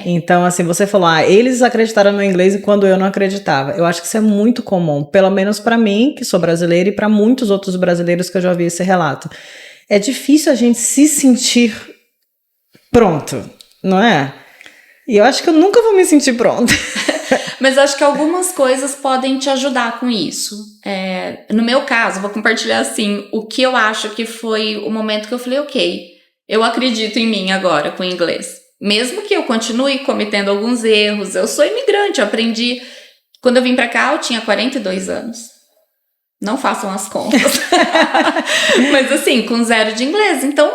Então, assim, você falou, eles acreditaram no inglês quando eu não acreditava. Eu acho que isso é muito comum, pelo menos pra mim, que sou brasileira, e pra muitos outros brasileiros que eu já ouvi esse relato. É difícil a gente se sentir pronto, não é? E eu acho que eu nunca vou me sentir pronta. Mas acho que algumas coisas podem te ajudar com isso. No meu caso, vou compartilhar assim, o que eu acho que foi o momento que eu falei, ok, eu acredito em mim agora com o inglês. Mesmo que eu continue cometendo alguns erros, eu sou imigrante, eu aprendi... Quando eu vim pra cá, eu tinha 42 anos. Não façam as contas. Mas assim, com 0 de inglês. Então,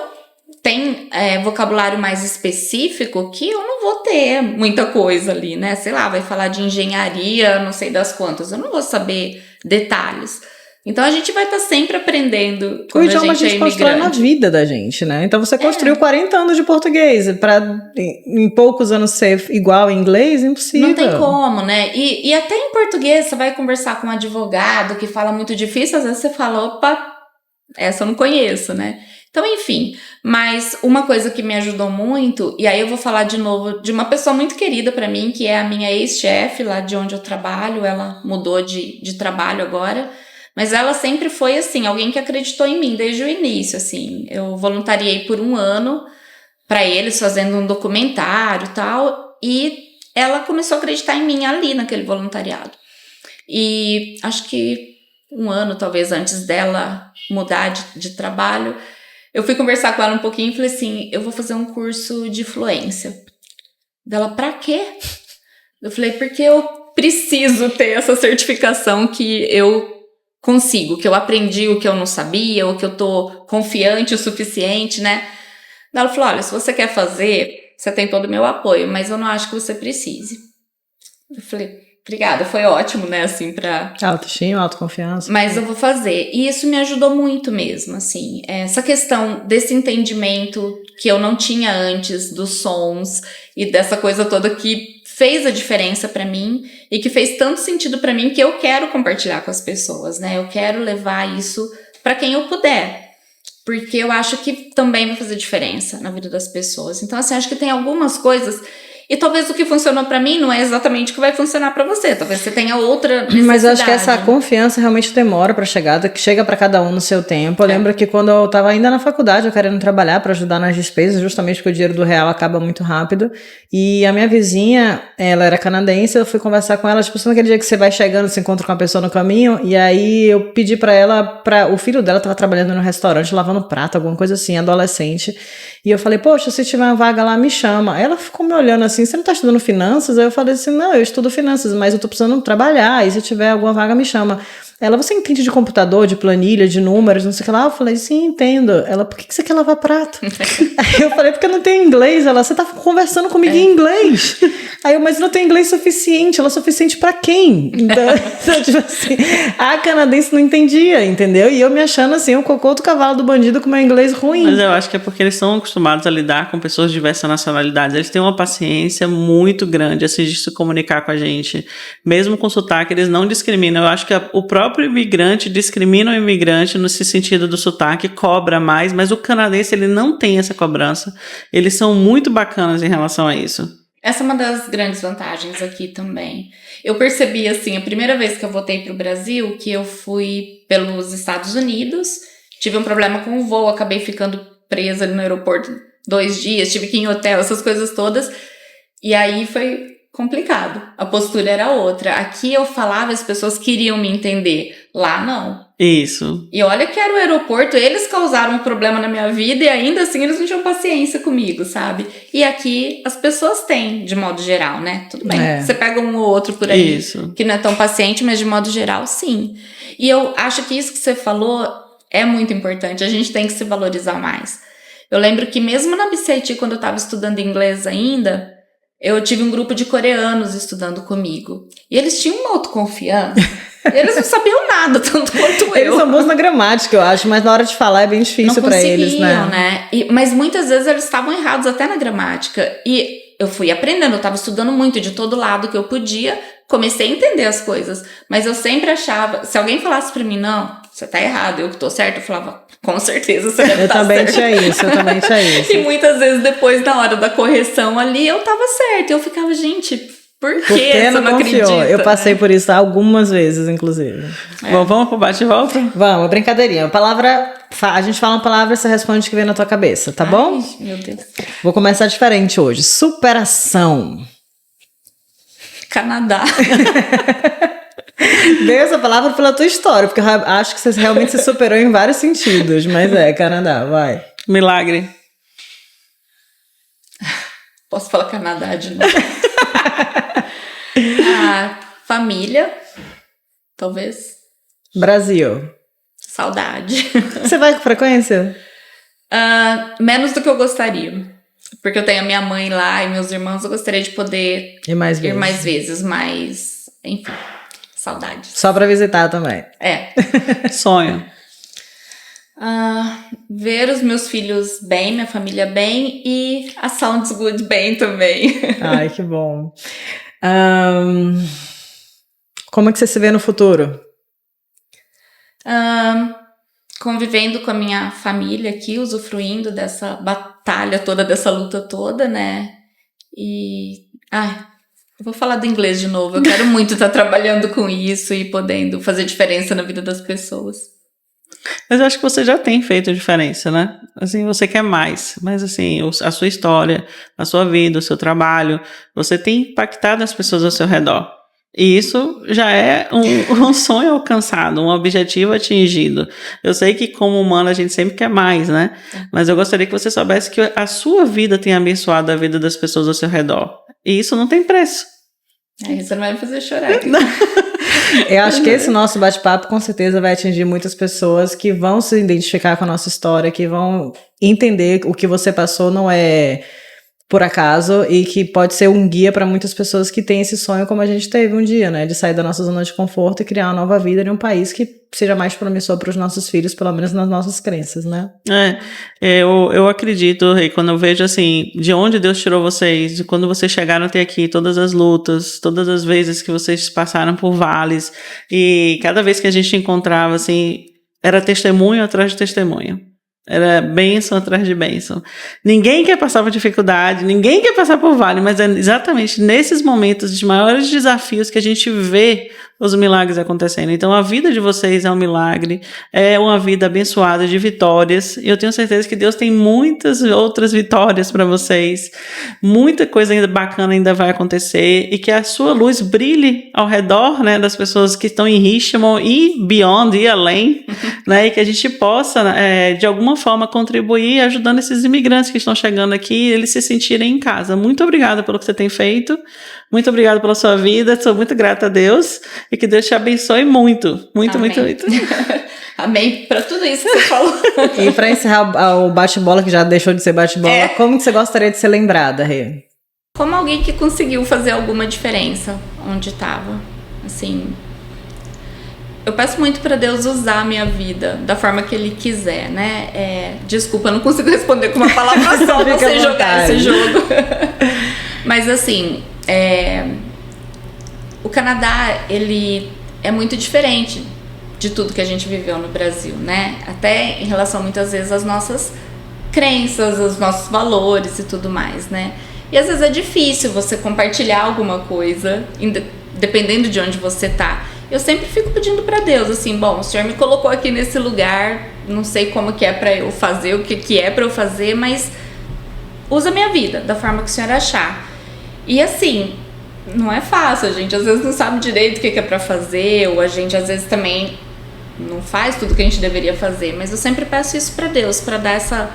tem vocabulário mais específico que eu não vou ter muita coisa ali, né? Sei lá, vai falar de engenharia, não sei das quantas, eu não vou saber detalhes. Então a gente vai estar sempre aprendendo quando o idioma a gente constrói na vida da gente, né? Então você construiu 40 anos de português, para em poucos anos ser igual em inglês, impossível. Não tem como, né? E até em português, você vai conversar com um advogado que fala muito difícil, às vezes você fala, opa, essa eu não conheço, né? Então, enfim, mas uma coisa que me ajudou muito, e aí eu vou falar de novo de uma pessoa muito querida pra mim, que é a minha ex-chefe lá de onde eu trabalho, ela mudou de trabalho agora, mas ela sempre foi, assim, alguém que acreditou em mim desde o início, assim. Eu voluntariei por 1 ano pra eles, fazendo um documentário e tal, e ela começou a acreditar em mim ali naquele voluntariado. E acho que 1 ano, talvez, antes dela mudar de trabalho, eu fui conversar com ela um pouquinho e falei assim, eu vou fazer um curso de fluência. Dela, pra quê? Eu falei, porque eu preciso ter essa certificação que eu consigo, que eu aprendi o que eu não sabia, ou que eu tô confiante o suficiente, né? Ela falou, olha, se você quer fazer, você tem todo o meu apoio, mas eu não acho que você precise. Eu falei, obrigada, foi ótimo, né, assim, pra... Autoestima, autoconfiança. Mas eu vou fazer. E isso me ajudou muito mesmo, assim. Essa questão desse entendimento que eu não tinha antes dos sons e dessa coisa toda que fez a diferença pra mim e que fez tanto sentido pra mim que eu quero compartilhar com as pessoas, né? Eu quero levar isso pra quem eu puder. Porque eu acho que também vai fazer diferença na vida das pessoas. Então, assim, acho que tem algumas coisas... E talvez o que funcionou pra mim não é exatamente o que vai funcionar pra você. Talvez você tenha outra necessidade. Mas eu acho que essa confiança realmente demora pra chegar, que chega pra cada um no seu tempo. Eu lembro que quando eu tava ainda na faculdade, eu querendo trabalhar pra ajudar nas despesas, justamente porque o dinheiro do real acaba muito rápido. E a minha vizinha, ela era canadense, eu fui conversar com ela, tipo, sabe aquele dia que você vai chegando, se encontra com uma pessoa no caminho, e aí eu pedi pra ela, o filho dela tava trabalhando no restaurante, lavando prato, alguma coisa assim, adolescente. E eu falei, poxa, se tiver uma vaga lá, me chama. Ela ficou me olhando assim, você não tá estudando finanças? Aí eu falei assim, não, eu estudo finanças, mas eu tô precisando trabalhar, e se tiver alguma vaga, me chama. Ela, você entende de computador, de planilha, de números, não sei o que lá? Eu falei, sim, entendo. Ela, por que você quer lavar prato? Aí eu falei, porque eu não tenho inglês. Ela, você tá conversando comigo em inglês. Aí eu, mas não tenho inglês suficiente. Ela, suficiente pra quem? Então, tipo assim, a canadense não entendia, entendeu? E eu me achando assim, o cocô do cavalo do bandido com meu inglês ruim. Mas eu acho que é porque eles são acostumados a lidar com pessoas de diversas nacionalidades. Eles têm uma paciência muito grande, assim, de se comunicar com a gente. Mesmo com sotaque, eles não discriminam. Eu acho que o próprio imigrante discrimina o imigrante no sentido do sotaque, cobra mais, mas o canadense, ele não tem essa cobrança. Eles são muito bacanas em relação a isso. Essa é uma das grandes vantagens aqui também. Eu percebi, assim, a primeira vez que eu voltei para o Brasil, que eu fui pelos Estados Unidos, tive um problema com o voo, acabei ficando presa ali no aeroporto 2 dias, tive que ir em hotel, essas coisas todas, e aí foi complicado. A postura era outra. Aqui eu falava, as pessoas queriam me entender. Lá não. Isso. E olha que era o aeroporto, eles causaram um problema na minha vida e ainda assim eles não tinham paciência comigo, sabe? E aqui as pessoas têm, de modo geral, né? Tudo bem. Você pega um ou outro por aí que não é tão paciente, mas de modo geral, sim. E eu acho que isso que você falou é muito importante. A gente tem que se valorizar mais. Eu lembro que mesmo na BCIT, quando eu estava estudando inglês ainda, eu tive um grupo de coreanos estudando comigo. E eles tinham uma autoconfiança. Eles não sabiam nada, tanto quanto eu. Eles são bons na gramática, eu acho, mas na hora de falar é bem difícil pra eles, né? Mas muitas vezes eles estavam errados até na gramática. E eu fui aprendendo, eu estava estudando muito de todo lado que eu podia. Comecei a entender as coisas. Mas eu sempre achava, se alguém falasse pra mim, não, você tá errado, eu que tô certo, eu falava, com certeza você deve estar certo. Eu também tinha isso. E muitas vezes depois, na hora da correção ali, eu tava certa. E eu ficava, gente, por que você não acredita? Eu passei por isso algumas vezes, inclusive. Bom, vamos pro bate-volta? Vamos, brincadeirinha. A gente fala uma palavra e você responde o que vem na tua cabeça, tá bom? Meu Deus. Vou começar diferente hoje. Superação. Canadá. Dei essa palavra pela tua história, porque eu acho que você realmente se superou em vários sentidos. Mas Canadá, vai. Milagre. Posso falar Canadá de novo? Família, talvez. Brasil. Saudade. Você vai com frequência? Menos do que eu gostaria. Porque eu tenho a minha mãe lá e meus irmãos, eu gostaria de poder ir mais vezes, mas, enfim, saudades. Só pra visitar também. Sonho. Ver os meus filhos bem, minha família bem e a Sounds Good bem também. Ai, que bom. Como é que você se vê no futuro? Convivendo com a minha família aqui, usufruindo dessa batalha toda, dessa luta toda, né? E... eu vou falar do inglês de novo. Eu quero muito estar trabalhando com isso e podendo fazer diferença na vida das pessoas. Mas eu acho que você já tem feito diferença, né? Assim, você quer mais. Mas assim, a sua história, a sua vida, o seu trabalho, você tem impactado as pessoas ao seu redor. E isso já é um sonho alcançado, um objetivo atingido. Eu sei que como humano a gente sempre quer mais, né? Mas eu gostaria que você soubesse que a sua vida tem abençoado a vida das pessoas ao seu redor. E isso não tem preço. Você não vai me fazer chorar. Eu acho que esse nosso bate-papo com certeza vai atingir muitas pessoas que vão se identificar com a nossa história, que vão entender o que você passou não é por acaso e que pode ser um guia para muitas pessoas que têm esse sonho como a gente teve um dia, né? De sair da nossa zona de conforto e criar uma nova vida em um país que seja mais promissor para os nossos filhos, pelo menos nas nossas crenças, né? Eu acredito, e quando eu vejo assim, de onde Deus tirou vocês, de quando vocês chegaram até aqui, todas as lutas, todas as vezes que vocês passaram por vales, e cada vez que a gente encontrava, assim, era testemunho atrás de testemunho. Era bênção atrás de bênção. Ninguém quer passar por dificuldade, ninguém quer passar por vale, mas é exatamente nesses momentos de maiores desafios que a gente vê os milagres acontecendo. Então a vida de vocês é um milagre, é uma vida abençoada de vitórias, e eu tenho certeza que Deus tem muitas outras vitórias para vocês, muita coisa ainda bacana ainda vai acontecer, e que a sua luz brilhe ao redor, né, das pessoas que estão em Richmond e beyond, e além, né, e que a gente possa, de alguma forma, contribuir ajudando esses imigrantes que estão chegando aqui, eles se sentirem em casa. Muito obrigada pelo que você tem feito, muito obrigada pela sua vida, sou muito grata a Deus, e que Deus te abençoe muito, muito, Amém. muito, muito. Amém para tudo isso que você falou. E para encerrar o bate-bola, que já deixou de ser bate-bola, como que você gostaria de ser lembrada, Rê? Como alguém que conseguiu fazer alguma diferença onde estava, assim... Eu peço muito para Deus usar a minha vida da forma que Ele quiser, né? Desculpa, eu não consigo responder com uma palavra só, não sei jogar esse jogo. Mas assim, o Canadá, ele é muito diferente de tudo que a gente viveu no Brasil, né? Até em relação muitas vezes às nossas crenças, aos nossos valores e tudo mais, né? E às vezes é difícil você compartilhar alguma coisa, dependendo de onde você tá. Eu sempre fico pedindo pra Deus, assim, bom, o Senhor me colocou aqui nesse lugar, não sei como que é pra eu fazer, o que é pra eu fazer, mas usa a minha vida da forma que o Senhor achar. E assim, não é fácil, a gente às vezes não sabe direito o que é pra fazer, ou a gente às vezes também não faz tudo que a gente deveria fazer, mas eu sempre peço isso pra Deus, pra dar essa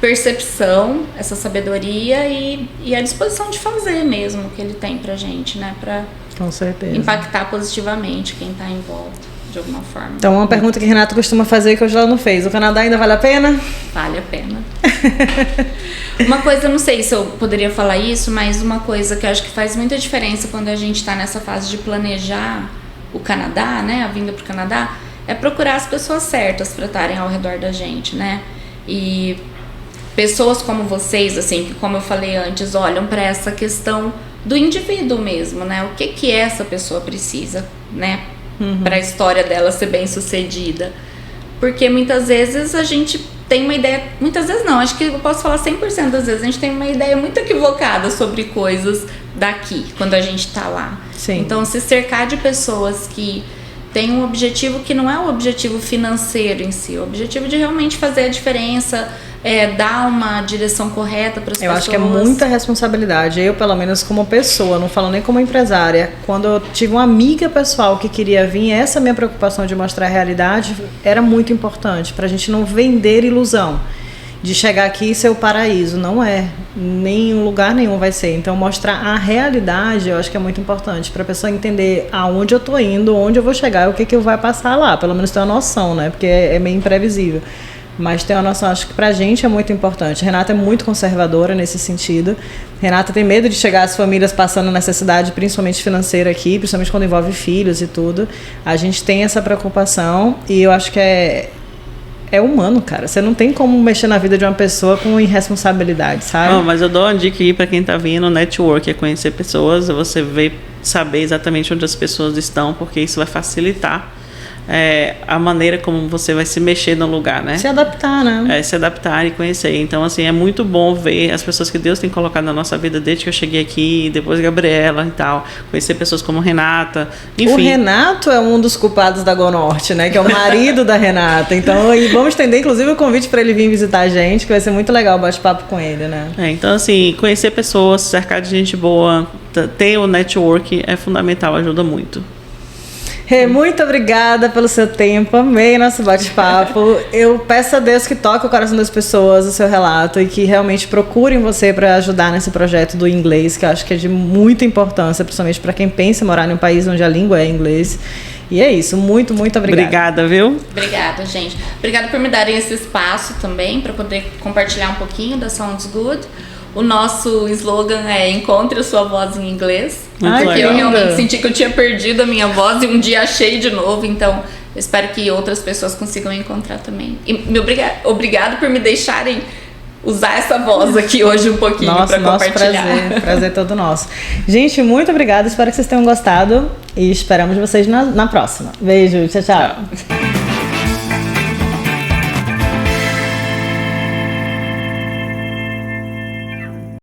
percepção, essa sabedoria e a disposição de fazer mesmo o que Ele tem pra gente, né, pra com certeza impactar positivamente quem tá em volta, de alguma forma. Então, uma pergunta que Renato costuma fazer que hoje ela não fez: o Canadá ainda vale a pena? Vale a pena. Uma coisa, não sei se eu poderia falar isso, mas uma coisa que eu acho que faz muita diferença quando a gente tá nessa fase de planejar o Canadá, né, a vinda pro Canadá, é procurar as pessoas certas para estarem ao redor da gente, né? E pessoas como vocês, assim, que como eu falei antes, olham para essa questão do indivíduo mesmo, né? O que essa pessoa precisa, né? Para a história dela ser bem sucedida. Porque muitas vezes a gente tem uma ideia, muitas vezes não, acho que eu posso falar 100% das vezes, a gente tem uma ideia muito equivocada sobre coisas daqui, quando a gente tá lá. Sim. Então, se cercar de pessoas que têm um objetivo que não é o objetivo financeiro em si, o objetivo de realmente fazer a diferença, dar uma direção correta para as pessoas. Eu acho que é muita responsabilidade. Eu, pelo menos como pessoa, não falo nem como empresária, quando eu tive uma amiga pessoal que queria vir, essa minha preocupação de mostrar a realidade era muito importante, pra gente não vender ilusão de chegar aqui e ser o paraíso. Não é, nem em lugar nenhum vai ser. Então mostrar a realidade eu acho que é muito importante pra pessoa entender aonde eu tô indo, onde eu vou chegar, o que eu vai passar lá, pelo menos ter uma noção, né, porque é meio imprevisível. mas tem uma noção, acho que pra gente é muito importante. Renata é muito conservadora nesse sentido. Renata tem medo de chegar às famílias passando necessidade, principalmente financeira aqui, principalmente quando envolve filhos e tudo. A gente tem essa preocupação e eu acho que é humano, cara. Você não tem como mexer na vida de uma pessoa com irresponsabilidade, sabe? Não, mas eu dou uma dica aí pra quem tá vindo, network, é conhecer pessoas, você saber exatamente onde as pessoas estão, porque isso vai facilitar a maneira como você vai se mexer no lugar, né? Se adaptar, né? Se adaptar e conhecer. Então, assim, é muito bom ver as pessoas que Deus tem colocado na nossa vida desde que eu cheguei aqui, depois Gabriela e tal. Conhecer pessoas como Renata, enfim. O Renato é um dos culpados da Go Norte, né? Que é o marido da Renata. Então, vamos estender, inclusive, o convite para ele vir visitar a gente, que vai ser muito legal o bate-papo com ele, né? Então, assim, conhecer pessoas, cercar de gente boa, ter o network é fundamental, ajuda muito. Rê, muito obrigada pelo seu tempo, amei nosso bate-papo. Eu peço a Deus que toque o coração das pessoas, o seu relato, e que realmente procurem você para ajudar nesse projeto do inglês, que eu acho que é de muita importância, principalmente para quem pensa em morar em um país onde a língua é inglês. E é isso, muito, muito obrigada. Obrigada, viu? Obrigada, gente. Obrigada por me darem esse espaço também, para poder compartilhar um pouquinho da Sounds Good. O nosso slogan é Encontre a sua voz em inglês. Porque eu realmente senti que eu tinha perdido a minha voz e um dia achei de novo. Então, eu espero que outras pessoas consigam encontrar também. E obrigado por me deixarem usar essa voz aqui hoje um pouquinho para compartilhar. Prazer todo nosso. Gente, muito obrigada. Espero que vocês tenham gostado e esperamos vocês na próxima. Beijo, tchau, tchau.